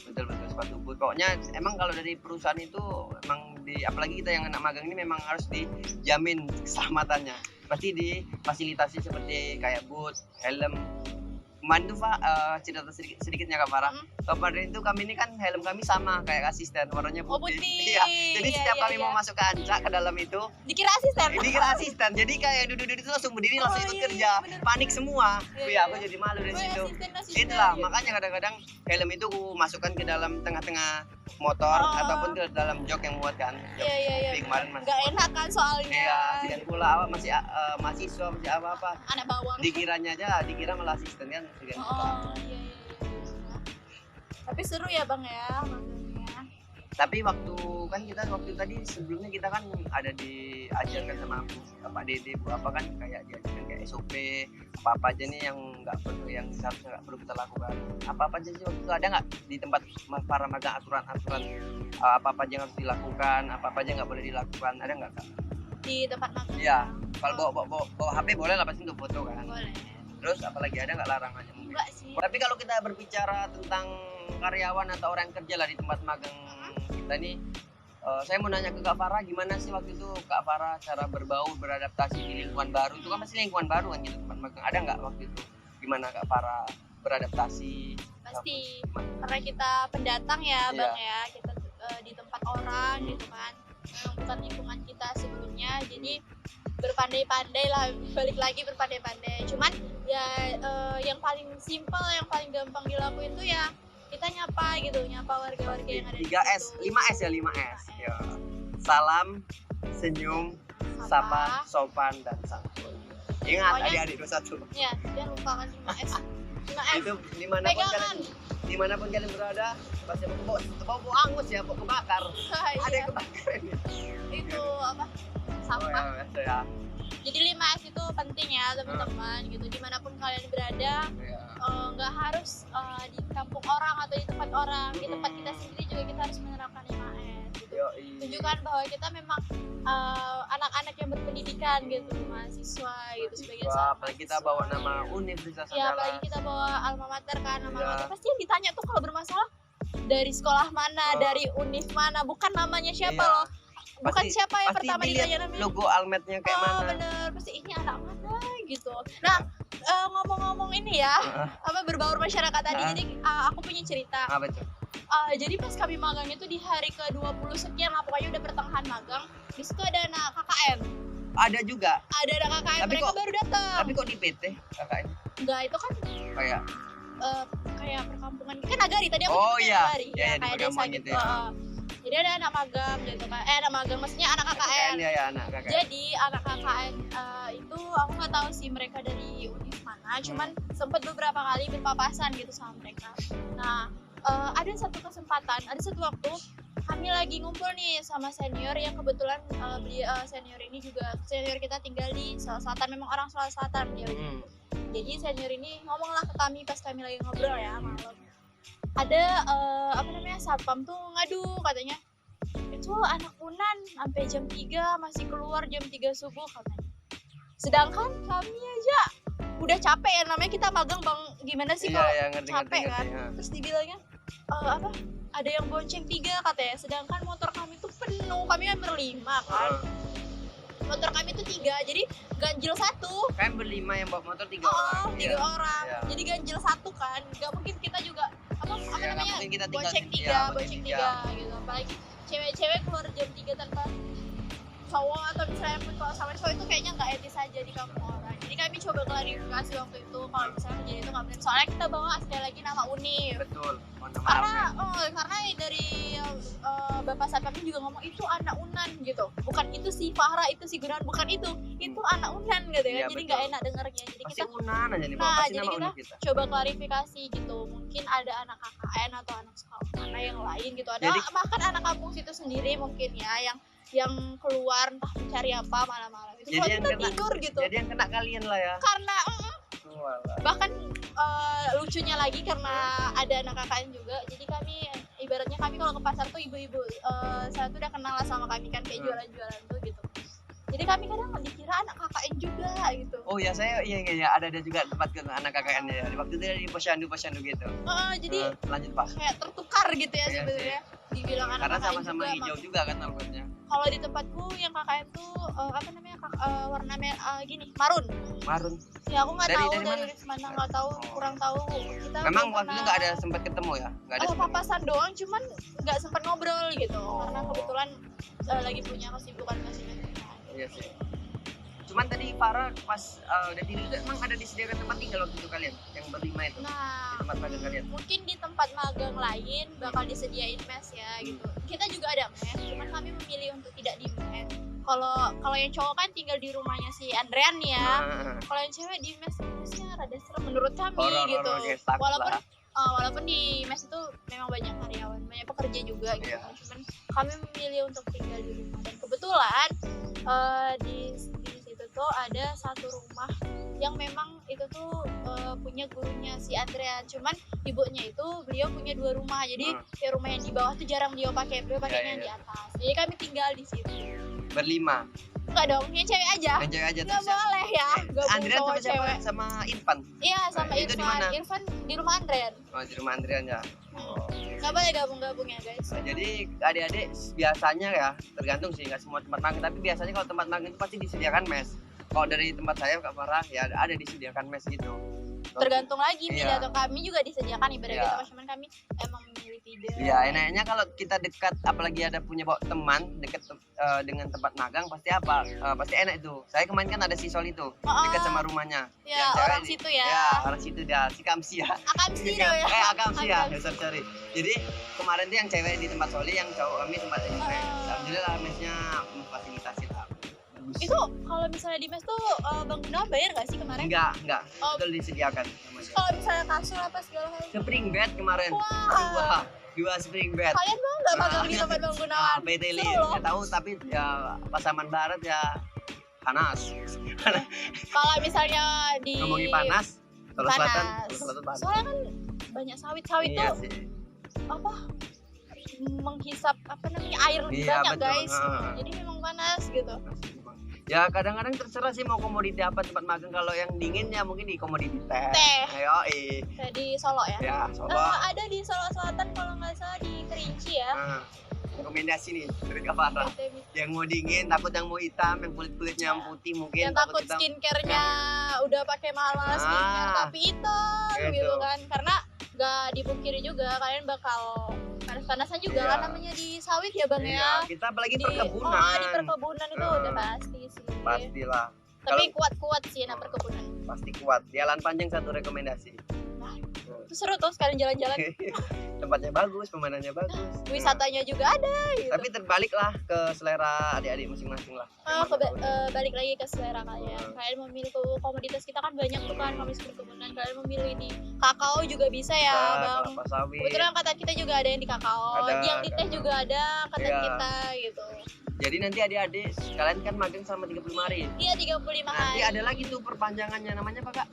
Betul sepatu boot. Pokoknya emang kalau dari perusahaan itu emang apalagi kita yang anak magang ini memang harus dijamin keselamatannya. Pasti difasilitasi seperti kayak boot, helm. Kemarin tuh Pak, cerita sedikitnya Kak Farah. Kemarin itu kami ini kan helm kami sama kayak asisten, warnanya Oh, putih. putih. Iya. Jadi Iya, setiap iya, kami iya. mau masuk ke ancak ke dalam itu, Dikira asisten. ini kira asisten. Jadi kayak duduk-duduk itu langsung berdiri langsung Oh, ikut iya, kerja. iya, bener. Panik semua. Iya, Wih, iya, aku iya. jadi malu dari Oh, situ. asisten, Itulah iya. makanya kadang-kadang helm itu aku masukkan ke dalam tengah-tengah motor Oh. ataupun ke dalam jok yang muat kan. Jok Iya, iya, iya. TV kemarin masih. Nggak enak kan soalnya. Iya, dan pula awak masih mahasiswa masih apa-apa. Anak bawang. Dikiranya aja, dikira malah asisten kan. Segan pula. Oh, iya, iya, iya. Tapi seru ya Bang ya magangnya. Tapi waktu tadi sebelumnya kita kan ada diajarkan sama Pak Dede Bu apa kan kayak diajarkan kayak SOP apa aja nih yang nggak perlu yang seharusnya nggak perlu kita lakukan. Apa aja sih waktu itu ada nggak di tempat para magang aturan-aturan apa aja yang harus dilakukan, apa aja nggak boleh dilakukan, ada nggak Kak? Di tempat magang. Iya. Kalau bawa HP boleh lah pasti untuk foto kan. Boleh. Terus apalagi ada nggak larangannya mungkin? Enggak sih. Tapi kalau kita berbicara tentang karyawan atau orang yang kerja lah di tempat magang kita ini, saya mau nanya ke Kak Farah gimana sih waktu itu Kak Farah cara berbaur beradaptasi di lingkungan baru itu kan pasti lingkungan baru kan gitu tempat magang ada nggak waktu itu gimana Kak Farah beradaptasi? Pasti. Gimana? Karena kita pendatang ya Iya. Bang ya. Kita di tempat orang gitu kan. Memang bukan lingkungan kita sebelumnya. Jadi berpandai-pandai lah, balik lagi berpandai-pandai. Cuman ya yang paling simpel, yang paling gampang dilakuin tuh ya kita nyapa gitu, nyapa warga-warga yang ada di 3S, situ. 5S ya 5S. Ya. Salam, senyum, sapa, sopan dan santun. Ingat Pokoknya- adik-adik 21. Ya, jangan lupakan 5S. 5S. Itu dimanapun Pegangan. kalian berada pasti bawa angus ya, bawa kebakar. Ada Iya, yang kebakar ini. itu apa? Oh Sampah. ya. Jadi 5S itu penting ya teman-teman gitu. Dimanapun kalian berada, Ya. nggak harus di kampung orang atau di tempat orang, di tempat kita sendiri juga kita harus menerapkan 5S gitu. Yoi. Tunjukkan bahwa kita memang anak-anak yang berpendidikan gitu, mahasiswa gitu sebagai Wah, seorang apalagi kita mahasiswa. bawa nama Universitas Ya, Andalas. apalagi kita bawa alma mater kan, alma Iya. mater pasti yang ditanya tuh kalau bermasalah dari sekolah mana, Oh. dari univ mana, bukan namanya siapa Iya. loh. Bukan Pasti- siapa yang Pasti pertama dilihat ditanya namanya. logo almetnya kayak Oh, mana. bener, pasti ini anak mana gitu. Nah, ngomong-ngomong ini ya, apa berbaur masyarakat tadi. Ah. Jadi aku punya cerita. Apa itu? Jadi pas kami magang itu di hari ke-20 sekian lah, pokoknya udah pertengahan magang. Di situ ada anak KKN. Ada juga. Ada anak KKN, Tapi mereka kok- baru datang. Tapi kok di PT kakaknya Enggak, itu kan kayak kayak perkampungan. Kan Nagari tadi aku Oh, nyebutnya iya. Nagari. Iya, Ya, di kayak desa perkampungan gitu. gitu ya. Jadi ada anak magang gitu kan. Anak magang maksudnya anak KKN. ya anak kakak. Jadi anak KKN itu aku nggak tahu sih mereka dari univ mana, cuman sempat beberapa kali berpapasan gitu sama mereka. Nah, ada satu kesempatan, ada satu waktu kami lagi ngumpul nih sama senior yang kebetulan senior ini juga senior kita tinggal di Sulawesi Selatan, memang orang Sulawesi Selatan dia. Jadi senior ini ngomonglah ke kami pas kami lagi ngobrol ya malam. Ada apa namanya satpam tuh ngadu katanya itu anak Unan sampai jam 3 masih keluar jam 3 subuh katanya. Sedangkan kami aja udah capek ya, namanya kita magang Bang, gimana sih Iya, kalau ya, ngerti, capek ngerti, kan. ngerti, Terus dibilangnya apa ada yang bonceng 3 katanya, sedangkan motor kami tuh penuh, kami kan berlima kan. Motor kami tuh 3, jadi ganjil 1. Kan berlima yang bawa motor 3 Oh, orang. 3 Iya. orang. Iya. Jadi ganjil 1 kan. Gak mungkin kita juga apa Iya, nggak namanya? mungkin kita tinggal- Bonceng 3, iya, bonceng bonceng 3 gitu. Apalagi cewek-cewek keluar jam 3 tanpa cowok, atau misalnya pun kalau sama cowok itu kayaknya nggak etis aja di kampung orang Jadi kami coba klarifikasi waktu itu kalau misalnya kejadian itu nggak benar. Soalnya kita bawa sekali lagi nama Univ. Betul. Mohon maaf ya. Karena dari Bapak Satpamnya juga ngomong itu anak Unan gitu. Bukan itu si Fahra, itu si Gunawan, bukan itu. Itu anak Unan gitu ya. Iya, Jadi betul. nggak enak dengarnya. Jadi Pasti kita Unan aja nih, Bang. Nah, Pasti jadi nama kita Univ kita. coba klarifikasi gitu. Mungkin ada anak KKN atau anak sekolah mana yang lain gitu. Ada Jadi- bahkan anak kampung situ sendiri mungkin ya yang keluar entah mencari apa malam-malam itu. Jadi Kalau yang kita kena- tidur gitu. Jadi yang kena kalian lah ya. Karena Walah. bahkan lucunya lagi karena ada anak KKN juga. Jadi kami ibaratnya kami kalau ke pasar tuh ibu-ibu saya tuh udah kenal lah sama kami kan kayak jualan-jualan tuh gitu. Jadi kami kadang dikira anak KKN juga gitu. Oh ya, saya iya ada juga tempat ke anak KKN ya. Waktu itu di posyandu gitu. Jadi Lanjut Pak. kayak tertukar gitu ya Iya sebenarnya. Dibilang anak Karena KKN sama-sama juga, hijau juga kan rambutnya. kalau di tempatku yang KKN tuh apa namanya warna merah gini marun Marun. ya aku nggak Dari- tahu dari dari mana? mana nggak tahu kurang tahu kita Memang belum waktu itu pernah- nggak ada sempat ketemu ya? Nggak ada. sempat. papasan doang cuman nggak sempat ngobrol gitu Oh. karena kebetulan lagi punya kesibukan masing-masing. Iya sih. Cuman tadi Farah pas udah tidur itu emang ada disediakan tempat tinggal waktu itu kalian yang berlima itu di Nah tempat magang kalian. mungkin di tempat magang lain bakal disediain mes ya gitu. Kita juga ada mes, cuman kami memilih untuk tidak di mes. Kalau yang cowok kan tinggal di rumahnya si Andrean nih ya. Nah, Kalau yang cewek di mesnya rada serem menurut kami horor-horor gitu. kayak takut Walaupun lah. walaupun di mes itu memang banyak karyawan, banyak pekerja juga gitu. Iya. Cuman kami memilih untuk tinggal di rumah dan kebetulan di situ tuh ada satu rumah yang memang itu tuh punya gurunya si Andrea. Cuman ibunya itu beliau punya 2 rumah. Jadi ya rumah yang di bawah tuh jarang beliau pakai. Beliau pakainya yang Iya. di atas. Jadi kami tinggal di situ. Berlima. Enggak dong, yang cewek aja. Yang cewek aja Nggak boleh ya, gabung Andrian cowok sama siapa? cewek. Sama Irfan. Iya sama Itu di Irfan. mana? Irfan di rumah Andrean. Oh, di rumah Andrian ya. Oh. Nggak boleh gabung-gabung ya guys. Nah, jadi adik-adik biasanya ya tergantung sih, nggak semua tempat magang, tapi biasanya kalau tempat magang itu pasti disediakan mes. Kalau dari tempat saya Kak Farah ya ada disediakan mes gitu. Tergantung lagi milih Iya. atau kami juga disediakan ibarat Iya. gitu. Cuman kami emang memilih tidak. Iya, enaknya kalau kita dekat, apalagi ada punya bawa teman dekat dengan tempat magang pasti apa? Pasti enak itu. Saya kemarin kan ada si Sol itu dekat sama rumahnya. Ya Yang cewek orang di- situ ya. Ya, orang situ dia, si Kamsi ya. Akamsi dong ya. Akamsi ya, Akamsi. sorry. Jadi kemarin tuh yang cewek di tempat Soli, yang cowok kami tempat ini. Ah. Alhamdulillah mesnya memfasilitasi lah. Bagus. Itu kalau misalnya di mes tuh Bang Gunawan bayar nggak sih kemarin? Enggak, Oh. betul disediakan sama dia. Kalau misalnya kasur apa segala hal. Spring bed kemarin. Wah. Dua spring bed. Kalian mau nggak magang di tempat Bang Gunawan? PT Seru Lin, loh. nggak tahu tapi ya Pasaman Barat ya panas. Kalau misalnya di Ngomongin panas, kalau selatan, panas. kalau selatan panas. Soalnya kan banyak sawit-sawit Iya tuh sih. apa menghisap apa namanya air lebih Iya, banyak betul. guys. Heeh. Jadi memang panas gitu. Ya kadang-kadang terserah sih mau komoditi apa tempat magang. Kalau yang dingin ya mungkin di komoditi teh. Teh. Ayo, Kayak di Solo ya. ya Solo. Ada di Solo Selatan kalau nggak salah di Kerinci ya. Nah, rekomendasi nih dari Kak Farah. Yang mau dingin, takut yang mau hitam, yang kulit-kulitnya yang putih mungkin. Yang takut hitam. skincare-nya udah pakai malas skincare Ah, tapi hitam gitu. gitu kan. Karena nggak dipungkiri juga kalian bakal panas-panasan juga Iya. kan namanya di sawit ya Bang Iya, ya. kita apalagi Di perkebunan. di perkebunan itu Heeh. udah pasti sih. Pastilah. Tapi kuat-kuat sih anak perkebunan. Pasti kuat. Jalan panjang satu rekomendasi. Itu seru tuh sekalian jalan-jalan. Tempatnya bagus, pemandangannya bagus. Wisatanya juga ada gitu. Tapi terbalik lah ke selera adik-adik masing-masing lah. Balik lagi ke selera kalian. Kalian memilih komoditas kita kan banyak tuh kan komoditas perkebunan. Kalian memilih di kakao juga bisa ya, Bang. Kelapa sawit. Kebetulan kata kita juga ada yang di kakao. Ada, Yang di teh kakao. juga ada kata Iya. kita gitu. Jadi nanti adik-adik kalian kan magang selama 35 hari. Iya 35 Nanti hari. ada lagi tuh perpanjangannya, namanya apa Kak?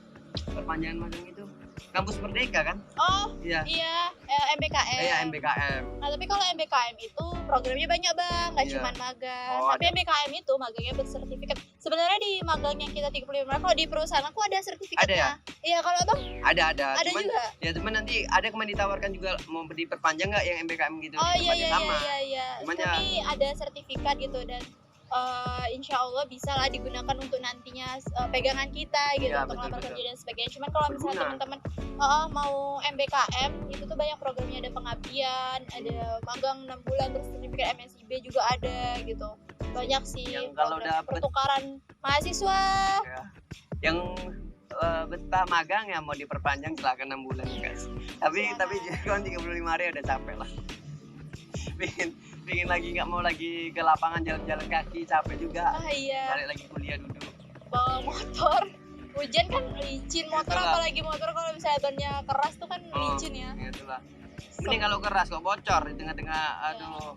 Perpanjangan magang itu. Kampus Merdeka kan? Oh Iya. iya MBKM. Iya, MBKM. Nah tapi kalau MBKM itu programnya banyak Bang, nggak Iya. cuma magang. Oh, Tapi MBKM itu magangnya bersertifikat. Sebenarnya di magang yang kita 35 hari, kalau di perusahaan aku ada sertifikatnya. Iya kalau Bang Ada. ada Cuman, juga. ya cuman nanti ada kemarin ditawarkan juga mau diperpanjang nggak yang MBKM gitu. Oh di iya tempatnya iya sama. iya. Cuman ya- Kami ada sertifikat gitu dan insya Allah bisa lah digunakan untuk nantinya pegangan kita gitu Iya, untuk betul, lamar betul. kerja dan sebagainya. Cuman kalau misalnya Berguna. teman-teman mau MBKM itu tuh banyak programnya, ada pengabdian, ada magang 6 bulan terus sertifikat MSIB juga ada gitu. Banyak sih Yang kalau program dapet- pertukaran mahasiswa. Ya. yang betah magang ya mau diperpanjang silakan 6 bulan guys. Tapi kan 35 hari udah capek lah. Pingin lagi nggak mau lagi ke lapangan jalan-jalan kaki capek juga. Iya. Balik lagi kuliah duduk. Bawa motor. Hujan kan licin motor, Itulah. apalagi motor kalau misalnya bannya keras tuh kan licin ya. Itulah. Mending kalau keras kok bocor di tengah-tengah, aduh.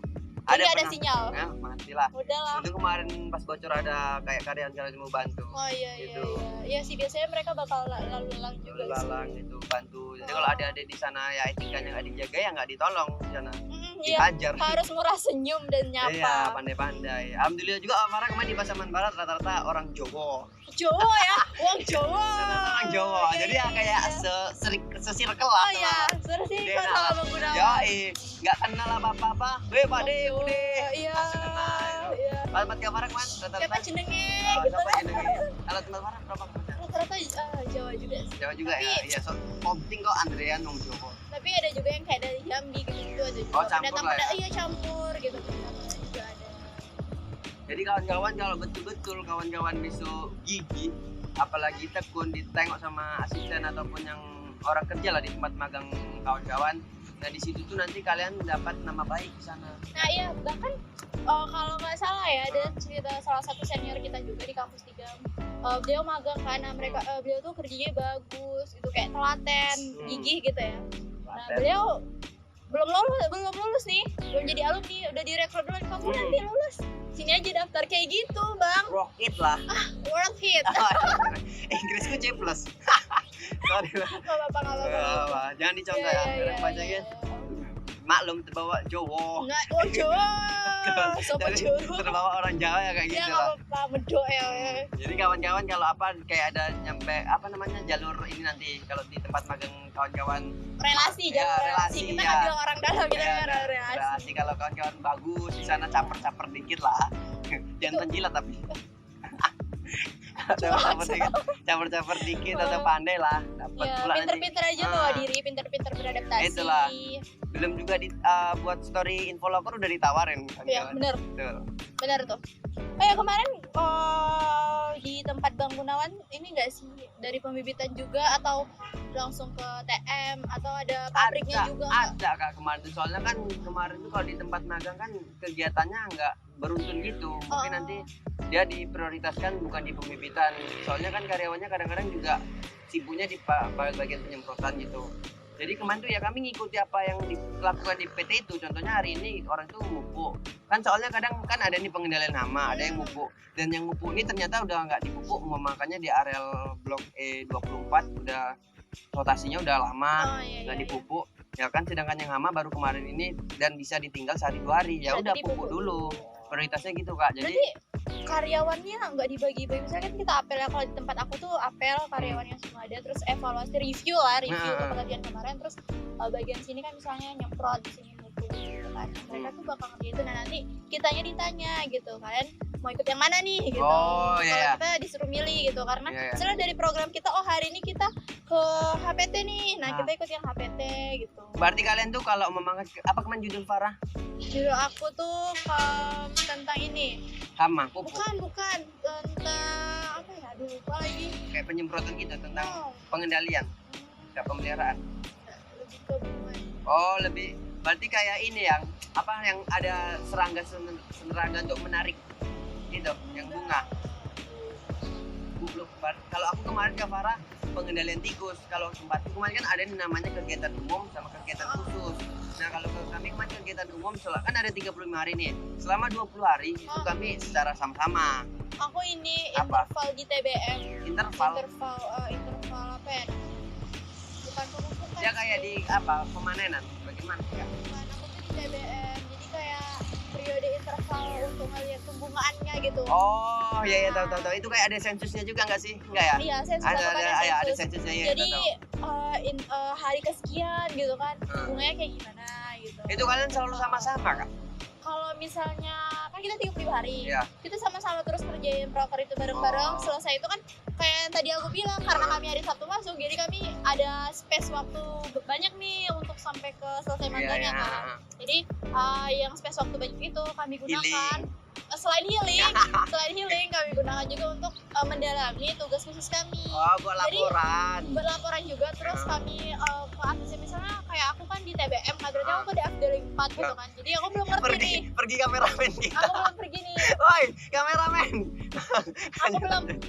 Jadi ada penang- sinyal. Ya, matilah. Udahlah. Itu kemarin pas bocor ada kayak karyawan mau bantu. Oh iya Gitu. iya sih, biasanya mereka bakal lalu lalang juga sih. Lalang gitu bantu. Jadi kalau ada di sana ya etikanya nggak dijaga ya nggak ditolong di sana. Iya, Dihajar. harus murah senyum dan Iya, nyapa. pandai-pandai. Alhamdulillah juga Farah kemarin di Pasaman Barat rata-rata orang Jawa. Jawa ya, wong Jawa. Rata-rata orang Jawa. Iya, Jadi ya iya, kayak iya. sesirkel lah. Oh iya, seru sih Dia kalau enak. sama Bang Gunawan. Ya, nggak kenal apa-apa. Pak De, ude. Iya. Langsung kenal. Iya. Alamat ke Farah kemarin Siapa rata-rata. jenenge Oh, gitu siapa kan. jenenge? Alat tempat Farah berapa kemarin? Rata-rata Jawa juga sih. Jawa juga ya. Tapi- Iya, so penting kok Andrean wong Jawa. Tapi ada juga yang kayak dari Jambi gitu ada juga. Oh, campur lah ya. Iya campur gitu. Pendatang juga ada. Jadi kawan-kawan kalau betul-betul kawan-kawan besok gigi, apalagi tekun ditengok sama asisten ataupun yang orang kerja lah di tempat magang kawan-kawan. Nah di situ tuh nanti kalian dapat nama baik di sana. Nah iya, bahkan kalau nggak salah ya ada cerita salah satu senior kita juga di kampus 3. Beliau magang kan, nah mereka beliau tuh kerjanya bagus, itu kayak telaten, gigih gitu ya. Nah beliau belum lulus nih, belum jadi alumni, udah direkrut dulu, kamu nanti lulus, sini aja daftar kayak gitu bang. Rocket lah. World hit. Inggrisku C+. Sorry lah. Nggak apa-apa. Jangan dicontoh ya. Kadang bacanya maklum terbawa Jawa. Enggak, oh Jawa. Sopo Jadi Jawa. terbawa orang Jawa ya kayak Ya gitu nggak lah. apa-apa, medok ya. Jadi kawan-kawan kalau apa kayak ada nyampe apa namanya jalur ini nanti kalau di tempat magang kawan-kawan Relasi, Ya, jangan relasi. relasi, Kita ya. kan bilang orang dalam, kita ya, kan relasi. relasi kalau kawan-kawan bagus di sana caper-caper dikit lah. Jangan penjilat tapi. Caper-caper dikit atau pandai lah dapat Ya, pula nanti. pinter-pinter aja bawa diri, pinter-pinter beradaptasi. Itulah. Belum juga buat story info lover udah ditawarin Iya, kawan-kawan. bener, Betul. bener tuh. Oh ya kemarin di tempat Bang Gunawan ini enggak sih dari pembibitan juga atau langsung ke TM atau ada pabriknya juga nggak? Ada kak kemarin tuh soalnya kan kemarin tuh kalau di tempat magang kan kegiatannya nggak beruntun gitu mungkin Oh. nanti dia diprioritaskan bukan di pembibitan soalnya kan karyawannya kadang-kadang juga sibuknya di bagian penyemprotan gitu jadi kemarin tuh ya kami ngikuti apa yang dilakukan di PT itu contohnya hari ini orang tuh mupuk kan soalnya kadang kan ada nih pengendalian hama ada yang mupuk dan yang mupuk ini ternyata udah nggak dipupuk makanya di areal blok E24 udah rotasinya udah lama Oh, iya, nggak iya, dipupuk ya kan sedangkan yang hama baru kemarin ini dan bisa ditinggal sehari 2 hari ya Berarti udah dipupuk pupuk dulu prioritasnya gitu kak jadi Berarti karyawannya nggak dibagi-bagi, misalnya kan kita apel ya, kalau di tempat aku tuh apel karyawannya semua ada, terus evaluasi review Nah. pelatihan kemarin, terus bagian sini kan misalnya nyemprot, di sini mukul gitu kan, mereka tuh bakal ngerti itu, nah nanti kitanya ditanya gitu, kalian mau ikut yang mana nih gitu. Oh, iya, Kalau iya. kita disuruh milih gitu karena Iya, iya. misalnya dari program kita, oh hari ini kita ke HPT nih, nah Nah. kita ikut yang HPT gitu. berarti kalian tuh kalau memang apa kemarin judul Farah Judul aku tuh tentang ini, hama pupuk bukan tentang apa ya, aduh lupa lagi. kayak penyemprotan gitu tentang Oh, pengendalian nggak pemeliharaan lebih ke bunga. oh lebih berarti kayak ini yang apa yang ada serangga untuk menarik gitu yang bunga kalau aku kemarin ke Farah pengendalian tikus kalau tempatku kemarin kan ada yang namanya kegiatan umum sama kegiatan khusus nah kalau kami kemarin kegiatan umum kan ada 35 hari nih selama 20 hari itu kami secara sama-sama Aku ini Apa? interval di TBM. interval Interval apa ya? Bukan pemupukan. dia kayak di apa pemanenan bagaimana ya Bukan, aku tuh di TBM. Jadi kayak periode interval untuk ngeliat pembungaannya gitu. oh iya tahu itu kayak ada sensusnya juga nggak sih nggak ya Iya, sensus ada aku pakai ada sensus. sensusnya ya Jadi hari kesekian gitu kan, bunganya kayak gimana gitu. itu kalian selalu sama-sama kak Kalau misalnya kan kita 30 hari, Iya. kita sama-sama terus kerjain proker itu bareng-bareng. Oh. Selesai itu kan kayak yang tadi aku bilang, karena kami hari Sabtu masuk, jadi kami ada space waktu banyak nih untuk sampai ke selesai magangnya kan. Jadi yang space waktu banyak itu kami gunakan Healing. selain healing kami gunakan juga untuk mendalami tugas khusus kami. Oh, buat Jadi, laporan. buat laporan juga, terus kami ke asisten, misalnya kayak aku kan di TBM, nah berarti aku di FDL 4 gitu kan, jadi aku belum ngerti nih, Pergi kameramen kita. aku belum pergi nih, Woi, kameramen.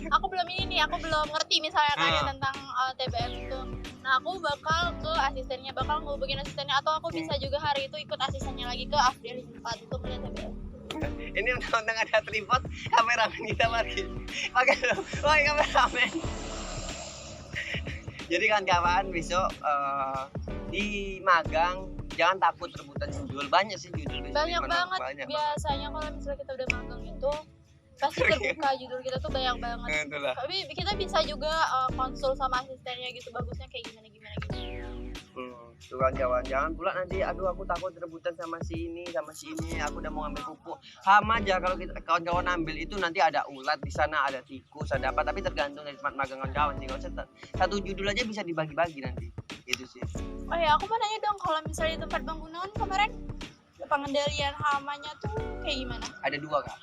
aku belum ini nih, aku belum ngerti misalnya kayak tentang TBM itu. Nah aku bakal ke asistennya, bakal ngehubungin asistennya, atau aku bisa juga hari itu ikut asistennya lagi ke FDL 4 untuk melihat TBM. Ini undang-undang ada tripod, kameramen kita pergi. Pakai dong. Woi, kameramen. Jadi kawan-kawan besok di magang jangan takut rebutan judul, banyak sih judul besok Banyak di mana, banget. banyak Biasanya kalau misalnya kita udah magang itu pasti terbuka judul kita tuh banyak banget. Itulah. Tapi kita bisa juga konsul sama asistennya gitu, bagusnya kayak gimana gitu. Tuh kawan-kawan, jangan pula nanti aduh aku takut rebutan sama si ini, aku udah mau ngambil pupuk. Sama aja kalau kita kawan-kawan ambil itu nanti ada ulat di sana, ada tikus, ada apa, tapi tergantung dari tempat magang kawan-kawan sih. Kalau satu judul aja bisa dibagi-bagi nanti. Gitu sih. Oh ya, aku mau nanya dong, kalau misalnya di tempat Bang Gunawan kemarin pengendalian hamanya tuh kayak gimana? Ada dua Kak.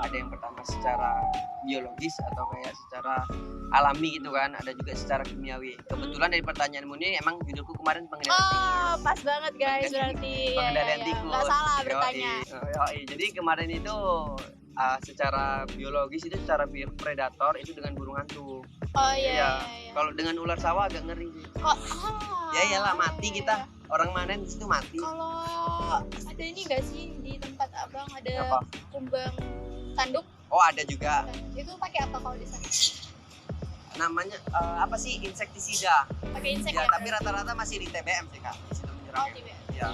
Ada yang pertama secara biologis atau kayak secara alami gitu kan, ada juga secara kimiawi. Kebetulan dari pertanyaanmu ini emang judulku kemarin pengendalian tikus. Oh, pas banget guys, berarti Pengendalian ya. tikus. Nggak salah Yoi. bertanya. Yoi. Jadi kemarin itu secara biologis itu secara predator itu dengan burung hantu. Oh iya. Kalau dengan ular sawah agak ngeri sih. Kok? Ya iyalah, mati kita. Orang manen di situ mati. Kalau ada ini nggak sih di tempat abang ada Apa? kumbang tanduk? Oh ada juga. Itu pakai apa kalau di sana? Namanya apa sih, insektisida. Pakai insek Ya, ya? tapi rata-rata masih di TBM sih Kak. Di situ Oh, menyerangnya. tidak. Ya.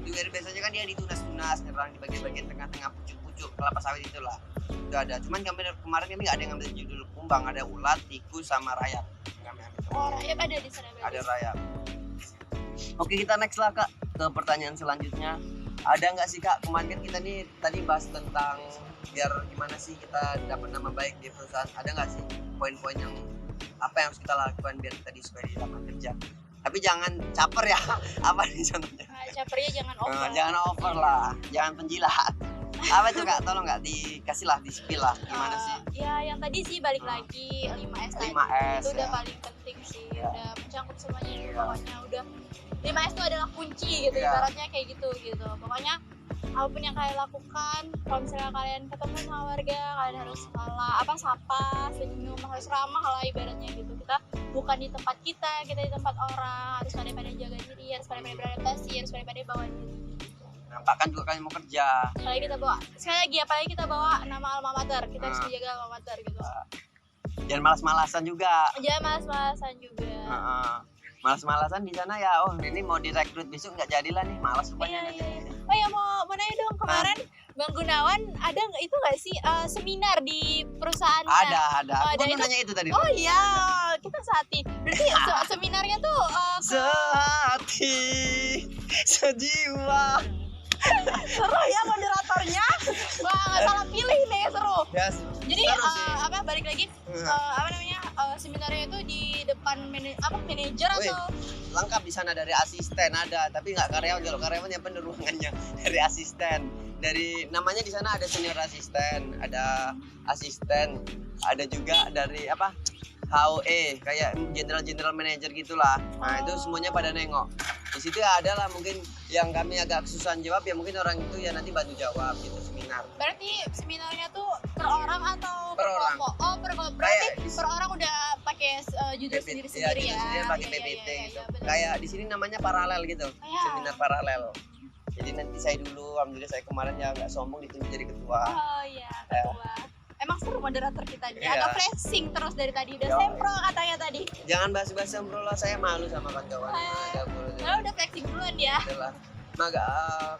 Juga biasanya kan dia ditunas-tunas, nyerang di bagian-bagian tengah-tengah pucuk-pucuk kelapa sawit itulah. Itu ada. Cuman kemarin kami nggak ada yang ngambil judul kumbang, ada ulat, tikus sama rayap. Kami ambil. Oh, rayap ada di sana berarti. Ada rayap. Oke, kita next lah Kak ke pertanyaan selanjutnya. Ada nggak sih Kak, kemarin kan kita nih tadi bahas tentang biar gimana sih kita dapat nama baik di perusahaan. Ada nggak sih poin-poin yang apa yang harus kita lakukan biar kita disukai di lapangan kerja? Tapi jangan caper ya. Apa nih contohnya? Nah, capernya jangan over. Jangan over lah, jangan penjilat. Apa tuh Kak? Tolong nggak dikasih lah, di spill lah gimana sih? Ya yang tadi sih balik lagi 5S tadi. 5S Itu udah ya. paling penting sih, Ya. udah mencangkup semuanya itu Ya. pokoknya udah 5S itu adalah kunci gitu, Ya. ibaratnya kayak gitu. Pokoknya apapun yang kalian lakukan, kalau misalnya kalian ketemu sama warga, kalian harus sapa, senyum, harus ramah lah ibaratnya gitu. Kita bukan di tempat kita di tempat orang, harus pandai-pandai jaga diri, harus pandai-pandai beradaptasi, harus pandai-pandai bawa diri. Nampakkan juga kalian mau kerja. Apalagi kita bawa nama alma mater, kita harus menjaga alma mater gitu. Jangan malas-malasan juga. Jangan malas-malasan juga. Malas-malasan di sana ya. Oh ini mau direkrut besok nggak jadilah nih, malas rupanya. Iya. Oh ya, mau nanya dong, kemarin Bang Gunawan ada nggak sih seminar di perusahaannya? Ada. Oh, Aku ada mau itu? nanya itu tadi. Oh iya, kita sehati. Berarti seminarnya tuh Sehati, sejiwa. seru ya moderatornya. Wah, nggak salah pilih nih, seru. Ya, Jadi seru sih. balik lagi seminarnya itu di depan manajer Wih, atau lengkap di sana, dari asisten ada, tapi nggak karyawan. Kalau karyawan ya bener ruangannya dari asisten. Dari namanya di sana ada senior asisten, ada asisten, ada juga dari HOE kayak general manager gitulah. Nah itu semuanya pada nengok. Di situ ya ada lah mungkin yang kami agak kesusahan jawab, ya mungkin orang itu ya nanti bantu jawab gitu seminar. berarti seminarnya tuh per orang atau Per orang. kelompok? Oh, per kelompok. Berarti Kayak per orang udah pakai judul sendiri-sendiri ya. Sendiri pakai Iya, PPT iya, gitu. benar. Kayak di sini namanya paralel gitu. Iya. Seminar paralel. Jadi nanti saya dulu, alhamdulillah saya kemarin ya nggak sombong ditunjuk jadi ketua. Oh iya, ketua. Emang seru moderator kita nih. Iya. Atau flashing terus dari tadi udah Yo. sempro katanya tadi. Jangan bahas-bahas sembroh lah, saya malu sama kawan-kawan. Ah. Nggak boleh. Kalau udah flashing duluan ya. Itulah. Maka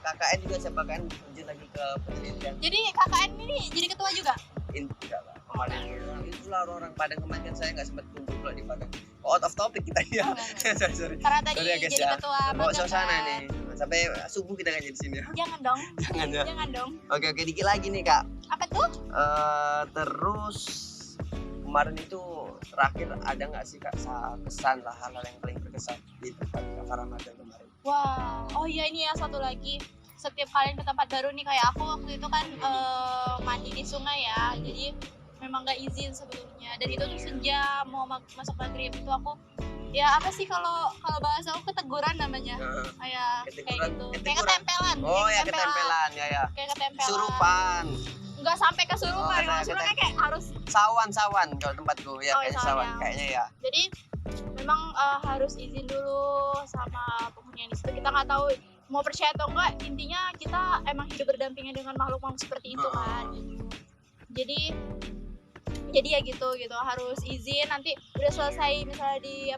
KKN juga siapa kan lanjut lagi ke penelitian. Jadi KKN ini jadi ketua juga. Tidak lah. Kemarin itulah orang Padang kemarin kan saya nggak sempat kumpul pula di Padang. Out of topic kita ya. sorry. Karena tadi Sorry ya guys jadi ya. ketua Bawa magang suasana kan. nih. Sampai subuh kita ngaji di sini ya. Jangan dong. Jangan ya. Jangan dong. Oke, dikit lagi nih Kak. Apa tuh? Terus kemarin itu terakhir ada nggak sih Kak kesan lah, hal-hal yang paling berkesan di tempat Kak Ramadan kemarin? Wah, oh iya ini ya satu lagi. setiap kalian ke tempat baru nih, kayak aku waktu itu kan mandi di sungai ya, jadi memang nggak izin sebelumnya, dan itu tuh senja mau masuk maghrib itu aku ya apa sih kalau bahasa aku keteguran namanya, kayak gitu, kayak ketempelan. Oh ya, ketempelan ya. Kayak ketempelan. Kesurupan. Nggak sampai kesurupan, Oh, kesurupan kayak harus sawan kalau tempatku ya, Oh, kayaknya sawan, sawan ya. kayaknya ya. jadi memang harus izin dulu sama penghuni di situ. Kita nggak tahu mau percaya atau enggak, intinya kita emang hidup berdampingan dengan makhluk-makhluk seperti itu kan gitu. Jadi ya gitu harus izin. Nanti udah selesai misalnya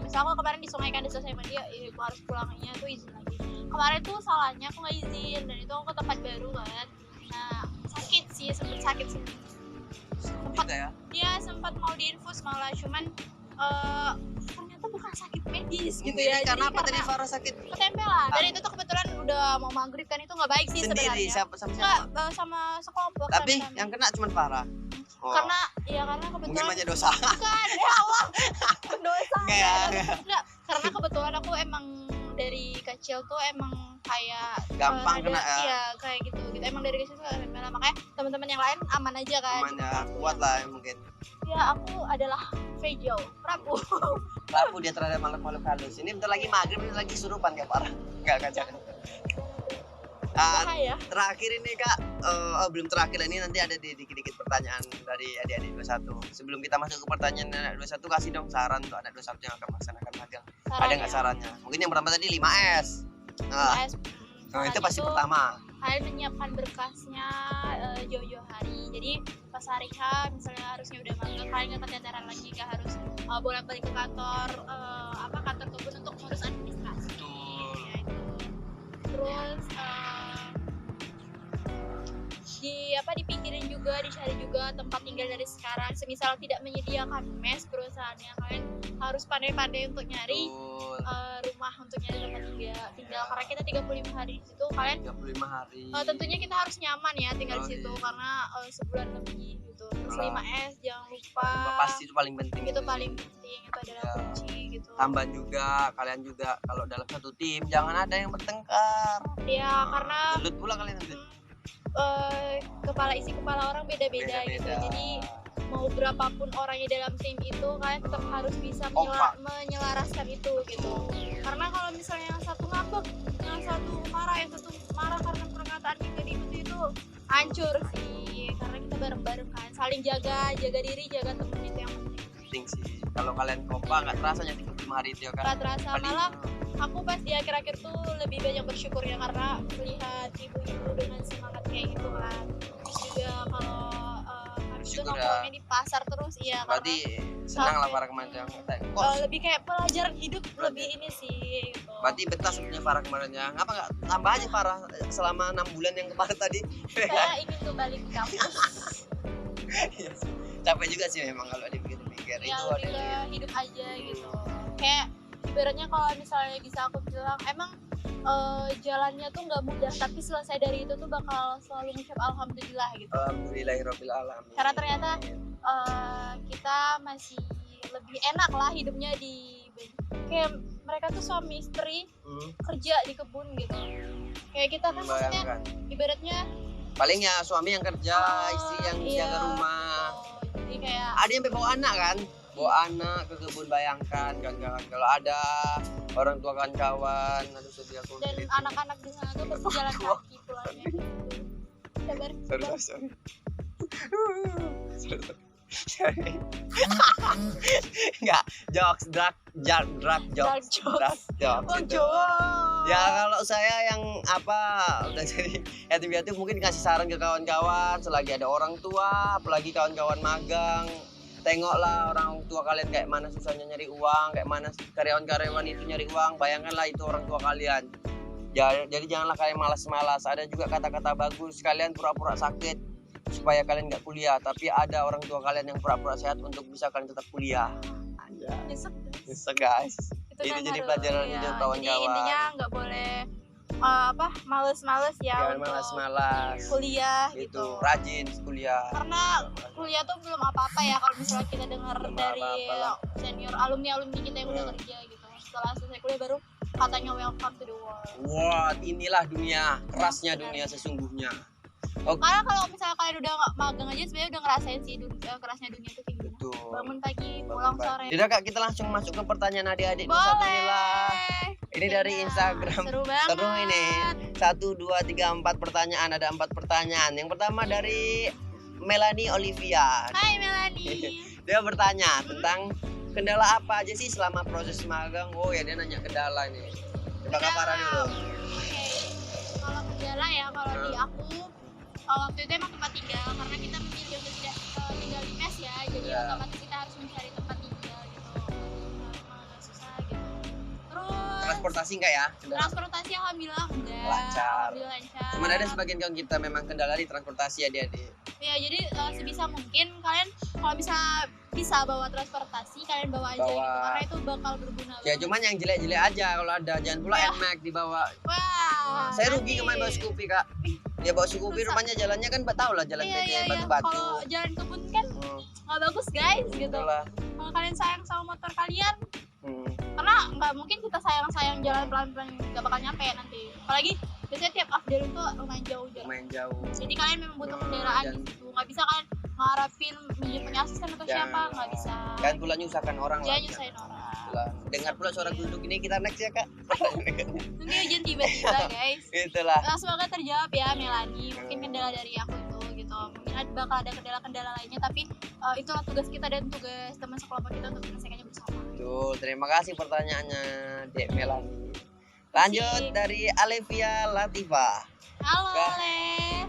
misal aku kemarin di sungai kan, udah selesai mandi ya, aku harus pulangnya tuh izin lagi. Kemarin tuh salahnya aku nggak izin, dan itu aku ke tempat baru kan. Nah sempet sakit sih, Juga ya. dia sempat mau diinfus malah, cuman ternyata bukan sakit medis gitu Ini ya. karena Jadi apa tadi Farah sakit? ketempelan. Dan itu tuh kebetulan udah mau maghrib kan, itu nggak baik sih Sendiri sebenarnya. sama Nggak, sama sekelompok. Tapi sama-sama. yang kena cuma Farah. Oh. karena mungkin kebetulan banyak dosa. bukan ya Allah dosa Kayak enggak, karena kebetulan aku emang dari kecil tuh emang kayak gampang kena ya. iya kayak gitu emang dari kecil tuh ketempelan, makanya teman-teman yang lain aman aja kan. Namanya kuat lah mungkin. Ya aku adalah fragile, rapuh. Rapuh dia terhadap makhluk-makhluk halus. Ini bentar lagi maghrib, bentar lagi surupan kayak Farah. Enggak jangan. Bahaya. Terakhir ini Kak, belum terakhir ini, nanti ada dikit-dikit pertanyaan dari adik-adik 21. Sebelum kita masuk ke pertanyaan anak 21, kasih dong saran untuk anak 21 yang akan melaksanakan magang. Ada nggak sarannya? Mungkin yang pertama tadi 5S. Nah, itu pasti pertama. Kalian menyiapkan berkasnya jauh-jauh hari. Jadi pas hari H misalnya harusnya udah magang, kalian nggak keteteran lagi, nggak harus bolak-balik ke kantor kantor kebun untuk ngurus administrasi. Ya, itu. Terus dipikirin juga, dicari juga tempat tinggal dari sekarang. Semisal tidak menyediakan mes perusahaannya, kalian harus pandai-pandai untuk nyari rumah untuk nyari tempat tinggal. Karena kita 35 hari di situ, kalian 35 hari. tentunya kita harus nyaman ya tinggal di situ, karena sebulan lebih gitu. Terus 5S jangan lupa. Pasti itu paling penting. Itu paling penting, itu adalah kunci gitu. Tambahan juga, kalian juga kalau dalam satu tim jangan ada yang bertengkar. Ya karena Gelut pula kalian nanti. kepala orang beda-beda gitu. Jadi mau berapapun orangnya dalam tim itu, kalian tetap harus bisa menyelaraskan itu gitu. Karena kalau misalnya yang satu ngambek, yang satu marah, yang satu marah karena perkataan kita itu hancur sih. Karena kita bareng-bareng kan, saling jaga diri, jaga temen, itu yang penting sih. Kalau kalian kompak nggak terasa nya 35 hari itu ya kan. Nggak terasa, malah aku pas di akhir-akhir tuh lebih banyak bersyukur ya, karena melihat ibu-ibu dengan semangat kayak gitu kan. Terus juga kalau habis itu nongkrongnya di pasar terus, iya. Berarti senang lah para kemarin yang lebih kayak pelajaran hidup, lebih ini sih gitu. Berarti betah sebenarnya Farah kemarin ya. Ngapa nggak tambah aja Farah selama 6 bulan yang kemarin tadi? Saya ingin kembali ke kampus. Capek juga sih memang kalau dipikir-pikir. Ya itu lebih ke hidup aja gitu. Kayak ibaratnya kalau misalnya bisa aku bilang, emang jalannya tuh nggak mudah, tapi selesai dari itu tuh bakal selalu ngucap alhamdulillah gitu. Alhamdulillahirabbil alamin. Karena ternyata kita masih lebih enak lah hidupnya di kayak mereka tuh suami istri kerja di kebun gitu. Kayak kita kan maksudnya ibaratnya paling ya suami yang kerja, istri yang jaga rumah. Jadi kayak ada yang bawa anak kan, bawa anak ke kebun, bayangkan kawan-kawan kalau ada orang tua kawan-kawan, aduh sedih aku. Dan anak-anak di sana tuh berjalan kaki pulangnya. Sorry. Enggak, jokes, drag jokes. Ya kalau saya yang udah jadi yatim-yatim, mungkin kasih saran ke kawan-kawan selagi ada orang tua, apalagi kawan-kawan magang. Tengoklah orang tua kalian kayak mana susahnya nyari uang, kayak mana karyawan-karyawan itu nyari uang. Bayangkanlah itu orang tua kalian. Jadi janganlah kalian malas-malas. Ada juga kata-kata bagus, kalian pura-pura sakit supaya kalian nggak kuliah, tapi ada orang tua kalian yang pura-pura sehat untuk bisa kalian tetap kuliah. Nyesek guys. Itu jadi pelajaran hidup kawan-kawan. Jadi intinya nggak boleh males-males ya. Jangan malas-malas kuliah gitu. Rajin kuliah. Karena kuliah tuh belum apa-apa ya kalau misalnya kita dengar dari senior alumni kita yang udah kerja gitu. Setelah selesai kuliah baru katanya welcome to the world. Wah, inilah dunia, kerasnya dunia sesungguhnya. Oke. Karena kalau misalnya kalian udah magang aja sebenarnya udah ngerasain sih kerasnya dunia itu kayak gimana. Betul. Bangun pagi, pulang sore. Tidak Kak, kita langsung masuk ke pertanyaan adik-adik nih, satu nih lah. Ini dari Iya, Instagram. Seru banget. Seru ini. 1, 2, 3, 4 pertanyaan. Ada 4 pertanyaan. Yang pertama dari Melanie Olivia. Hai Melanie. Dia bertanya tentang kendala apa aja sih selama proses magang. Oh ya, dia nanya kendala nih. Coba Kak Farah dulu. Oke. Kalau kendala ya, kalau di aku waktu itu emang tempat tinggal karena kita memilih untuk tidak tinggal di mes ya, jadi Ya. otomatis kita harus mencari tempat tinggal gitu. Emang agak susah gitu. Terus Transportasi enggak ya? Kendala. transportasi alhamdulillah enggak. Lancar. Alhamdulillah lancar. Cuman ada sebagian kawan kita memang kendala di transportasi ya adik-adik. Ya jadi sebisa mungkin kalian kalau bisa bawa transportasi kalian bawa aja Bawa. gitu karena itu bakal berguna Ya banget. cuman yang jelek-jelek aja kalau ada. Jangan pula Ya. NMAX dibawa. Wah. Saya rugi nanti. kemarin bawa Scoopy Kak. Dia bawa Scoopy Susah. rumahnya jalannya kan tahu lah jalan Iya, PT iya, iya. batu-batu. Kalau jalan kebun kan nggak bagus guys gitu. Itulah. Kalau kalian sayang sama motor kalian, Hmm. karena nggak mungkin kita sayang jalan pelan-pelan nggak bakal nyampe nanti. Apalagi biasanya tiap afdeling tuh lumayan jauh jarak. Main jauh. Jadi kalian memang butuh kendaraan dan- di situ. Nggak bisa kalian ngarapin punya asisten atau Jangan. siapa, nggak bisa. Kan pula nyusahkan orang Jangan lah. nyusahin orang. Itulah. Dengar pula suara gunduk ini kita next ya Kak. Mungkin hujan tiba-tiba guys. Itulah. Semoga terjawab ya Melani. Mungkin kendala dari aku itu gitu. Mungkin bakal ada kendala-kendala lainnya, tapi itulah tugas kita dan tugas teman sekelompok kita untuk menyelesaikannya bersama. Betul. Terima kasih pertanyaannya Dek Melani. Lanjut dari Alevia Latifa. Halo Kak. Ale.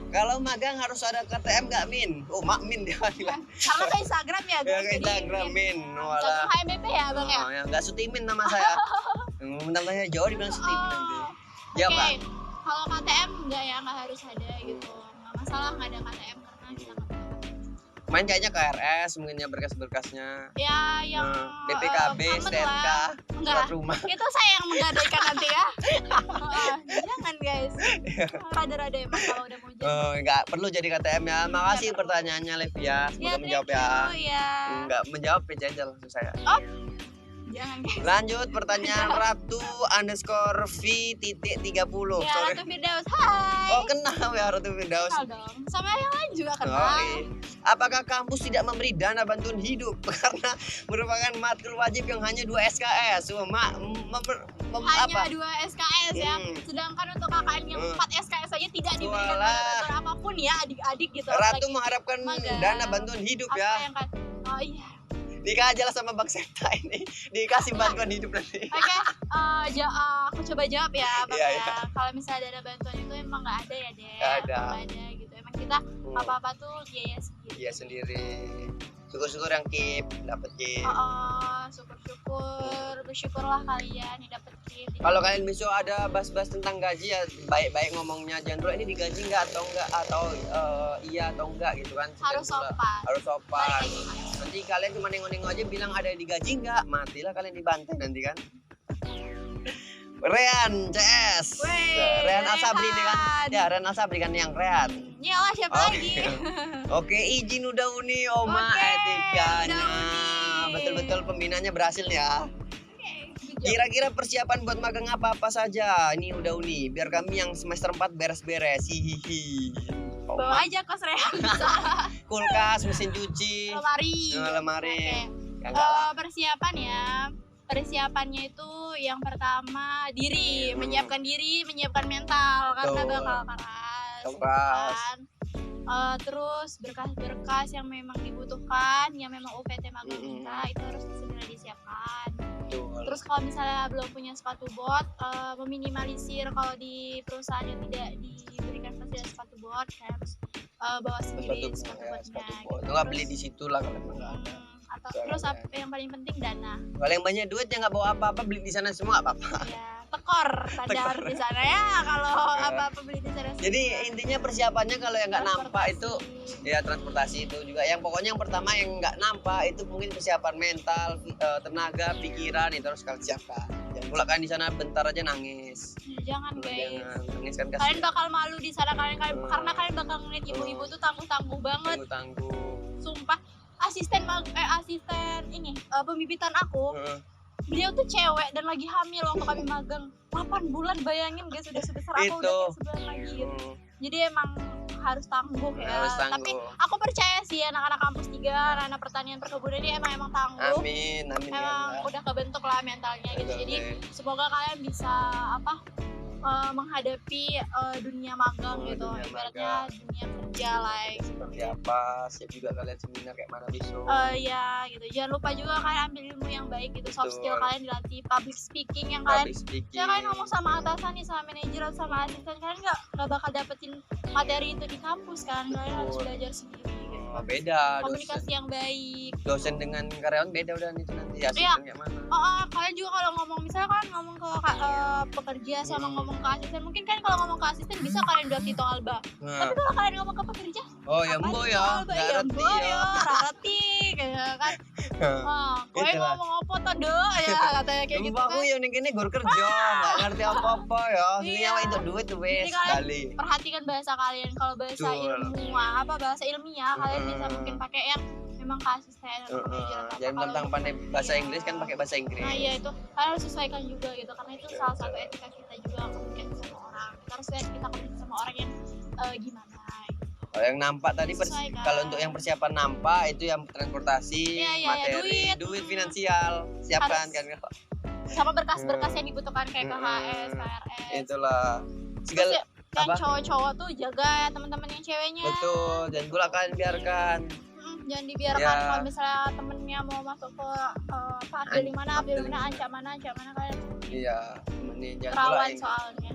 Kalau magang harus ada KTM nggak Min? Oh Mak Min dia bilang. Karena ke Instagram ya Ya guys. ke jadi Instagram Min. Contoh Walah. HMBP ya bang ya. Oh, ya nggak Sutimin nama saya. Namanya Jawa dibilang Sutimin nanti. Oh, Ya oke. Pak. Kalau KTM enggak ya, nggak harus ada gitu. Nggak masalah nggak ada KTM karena kita nggak punya KTM. Main kayaknya ke RS mungkin ya berkas-berkasnya. Ya yang BPKB, aman STNK, lah. Enggak. surat rumah. Itu saya yang menggadaikan nanti ya. Jangan guys. Rada-rada emang kalau udah mau jadi. Nggak perlu jadi KTM ya. Makasih perlu. pertanyaannya Levia. Ya, Semoga thank menjawab you, ya. ya. Nggak menjawab aja langsung saya. Jangan guys. Lanjut pertanyaan Ratu _ V.30. Ya, Sorry. Ratu Firdaus. Hai. Oh kenal ya Ratu Firdaus. Kenal dong. Sama yang lain juga Oh, kenal. iya. Apakah kampus tidak memberi dana bantuan hidup karena merupakan matkul wajib yang hanya 2 SKS? Hanya Apa? 2 SKS ya. Hmm. Sedangkan untuk KKN yang 4 SKS saja tidak diberikan Walah. bantuan apapun ya adik-adik gitu. Ratu Apalagi mengharapkan magang. dana bantuan hidup apa ya. yang kan. Oh iya. Nikah aja lah sama Bang Septa ini. Dikasih bantuan hidup nanti. Oke, aku coba jawab ya, Bang Iya, ya. iya. Kalau misalnya dana bantuan itu emang nggak ada ya, Dek. Nggak ada. Nggak ada gitu. Emang kita apa-apa tuh biaya sendiri. Iya sendiri. Syukur-syukur yang keep dapet keep. Syukur-syukur, bersyukurlah kalian yang dapet gift. Kalau kalian besok ada bahas-bahas tentang gaji ya baik-baik ngomongnya, jangan dulu ini digaji nggak atau enggak atau iya atau enggak gitu kan. harus Jangan pula- sopan. Harus sopan. Balik lagi, Mas. Nanti kalian cuma nengok-nengok aja bilang ada digaji nggak, matilah kalian dibantai nanti kan. Rehan CS. Wey, Rehan Asabri nih kan. Rehan. Ya Rehan Asabri kan yang Rehan. Iyalah siapa Oke. lagi? Oke, izin udah uni Oma Oke, etikanya. udah uni. Betul-betul pembinanya berhasil ya. Oke, good job. Kira-kira persiapan buat magang apa saja? Ini udah uni, biar kami yang semester 4 beres-beres. Hihihi. Bawa aja kos Rehan. Kulkas, mesin cuci, Lemari. lemari. Oke. Ya, enggak lah. Persiapan ya. Persiapannya itu yang pertama diri, menyiapkan diri, menyiapkan mental karena Betul. bakal keras. Keras. kan. Terus berkas-berkas yang memang dibutuhkan, yang memang UPT magang kita itu harus segera disiapkan. Betul. Terus kalau misalnya belum punya sepatu bot, meminimalisir kalau di perusahaan yang tidak diberikan fasilitas sepatu bot, harus bawa sendiri sepatu botnya. bot. Nggak beli di situ lah kalau emang nggak ada. Atau Soalnya. terus yang paling penting dana. Kalau yang banyak duit ya nggak bawa apa-apa, beli di sana semua nggak apa-apa. Ya, tekor standar di sana ya kalau Ya. apa-apa beli di sana. Jadi intinya persiapannya kalau yang nggak nampak itu Transportasi. ya transportasi itu juga. Yang pokoknya yang pertama yang nggak nampak itu mungkin persiapan mental, tenaga, pikiran itu harus kalian siapkan. Jangan pula kan di sana bentar aja nangis. Jangan guys. Jangan nangis kan Kalian kasihan. bakal malu di sana karena kalian bakal ngeliat ibu-ibu tuh tangguh-tangguh banget. Tangguh-tangguh. Sumpah asisten ini pembibitan aku beliau tuh cewek dan lagi hamil waktu kami magang 8 bulan, bayangin guys, udah sebesar aku udah kayak sebulan lagi gitu. Jadi emang harus tangguh ya. Harus tangguh. Tapi aku percaya sih anak-anak kampus 3, anak-anak pertanian perkebunan ini emang tangguh. Amin Emang ya. udah kebentuk lah mentalnya gitu. Betul, Jadi betul. semoga kalian bisa menghadapi dunia magang gitu, Dunia ibaratnya magang. dunia kerja lah gitu. Seperti apa, siap juga kalian seminar kayak mana besok. Ya gitu, jangan lupa juga kalian ambil ilmu yang baik gitu, soft Betul. skill kalian dilatih, public speaking yang kalian Public speaking. ya kalian ngomong sama atasan nih, sama manajer atau sama asisten, kalian nggak bakal dapetin materi itu di kampus kan, kalian harus Betul. belajar sendiri gitu. Beda Komunikasi yang baik. dosen dengan karyawan beda udah itu nanti Iya. asisten kayak mana. Kalian juga kalau ngomong misalnya kan ngomong ke pekerja sama ngomong ke asisten, mungkin kan kalau ngomong ke asisten bisa kalian bilang Tito Alba. Nah. Tapi kalau kalian ngomong ke pekerja, Oh ya apaan mbo Tito ya, Alba? nggak Ya ngerti mbo ya, ya. rarati kayak kan. Kowe Itulah. ngomong apa to, Dok? Ya katanya kayak gitu Mbak aku kan. yang ini gur kerja, nggak ngerti apa-apa ya. Ini Iya. awak itu duit tuh wes Jadi kalian kali. perhatikan bahasa kalian. Kalau bahasa Betul. bahasa ilmiah kalian bisa mungkin pakai yang memang ke asisten atau ke manajer atau apa. Jangan Kalau tentang untuk- pandai bahasa Iya. Inggris kan pakai bahasa Inggris. Nah iya itu kalian harus sesuaikan juga gitu, karena itu salah satu etika kita juga komunikasi sama orang. Kita harus lihat kita komunikasi sama orang yang gimana. Kalau yang nampak tadi Sesuaikan. kalau untuk yang persiapan nampak itu yang transportasi, Iya, iya, materi, duit finansial, siapkan kan. Sama berkas-berkas yang dibutuhkan kayak KHS, KRS. Itulah. Terus Segala ya, dan apa? cowok-cowok tuh jaga ya teman-teman yang ceweknya. Betul, dan gulakan biarkan. Jangan dibiarkan Ya. kalau misalnya temennya mau masuk ke update mana ancam mana kalian Iya, ini jangan rawan gulain. soalnya.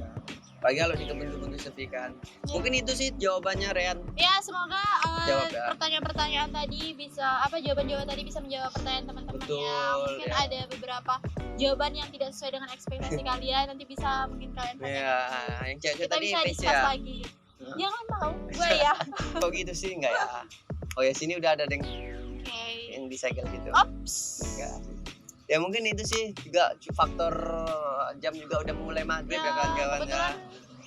Pagi kalau di kebun-kebun sepi kan. Iya. Mungkin itu sih jawabannya Rian. Ya semoga Jawab ya. pertanyaan-pertanyaan tadi bisa jawaban-jawaban tadi bisa menjawab pertanyaan teman-teman ya. Betul, Mungkin ya. ada beberapa jawaban yang tidak sesuai dengan ekspektasi kalian, nanti bisa mungkin kalian Ya, tanyakan. yang cewek Kita tadi bisa face discuss ya. lagi. Jangan mau, gue ya. Kok gitu sih enggak ya? Oh ya sini udah ada yang Oke. disegel gitu. Ops. Enggak. Ya mungkin itu sih juga faktor jam juga udah mulai maghrib ya kawan-kawan ya. Kebetulan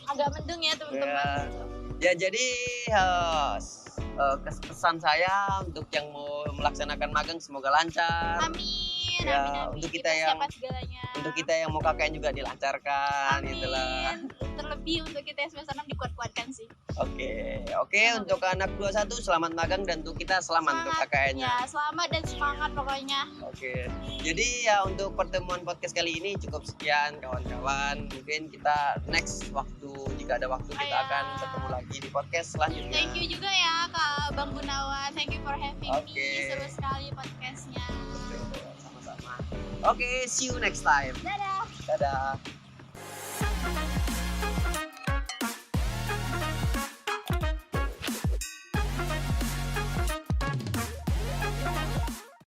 agak mendung ya teman-teman. Ya jadi pesan saya untuk yang mau melaksanakan magang semoga lancar. Amin. Ya, amin. untuk Kita kita yang- siapkan segalanya. Untuk kita yang mau KKN juga dilancarkan Amin. gitulah. Terlebih untuk kita yang semester 6 dikuat-kuatkan sih. Oke, Semoga. untuk anak 21 selamat magang dan untuk kita selamat untuk KKN-nya. Ya, selamat dan semangat pokoknya. Oke. Jadi ya untuk pertemuan podcast kali ini cukup sekian kawan-kawan. Mungkin kita next waktu jika ada waktu kita Iya. akan ketemu lagi di podcast selanjutnya. Thank you juga ya Kak Bang Gunawan. Thank you for having Oke. me. Seru sekali podcastnya. Sama-sama. Oke, see you next time. Dadah. Dadah.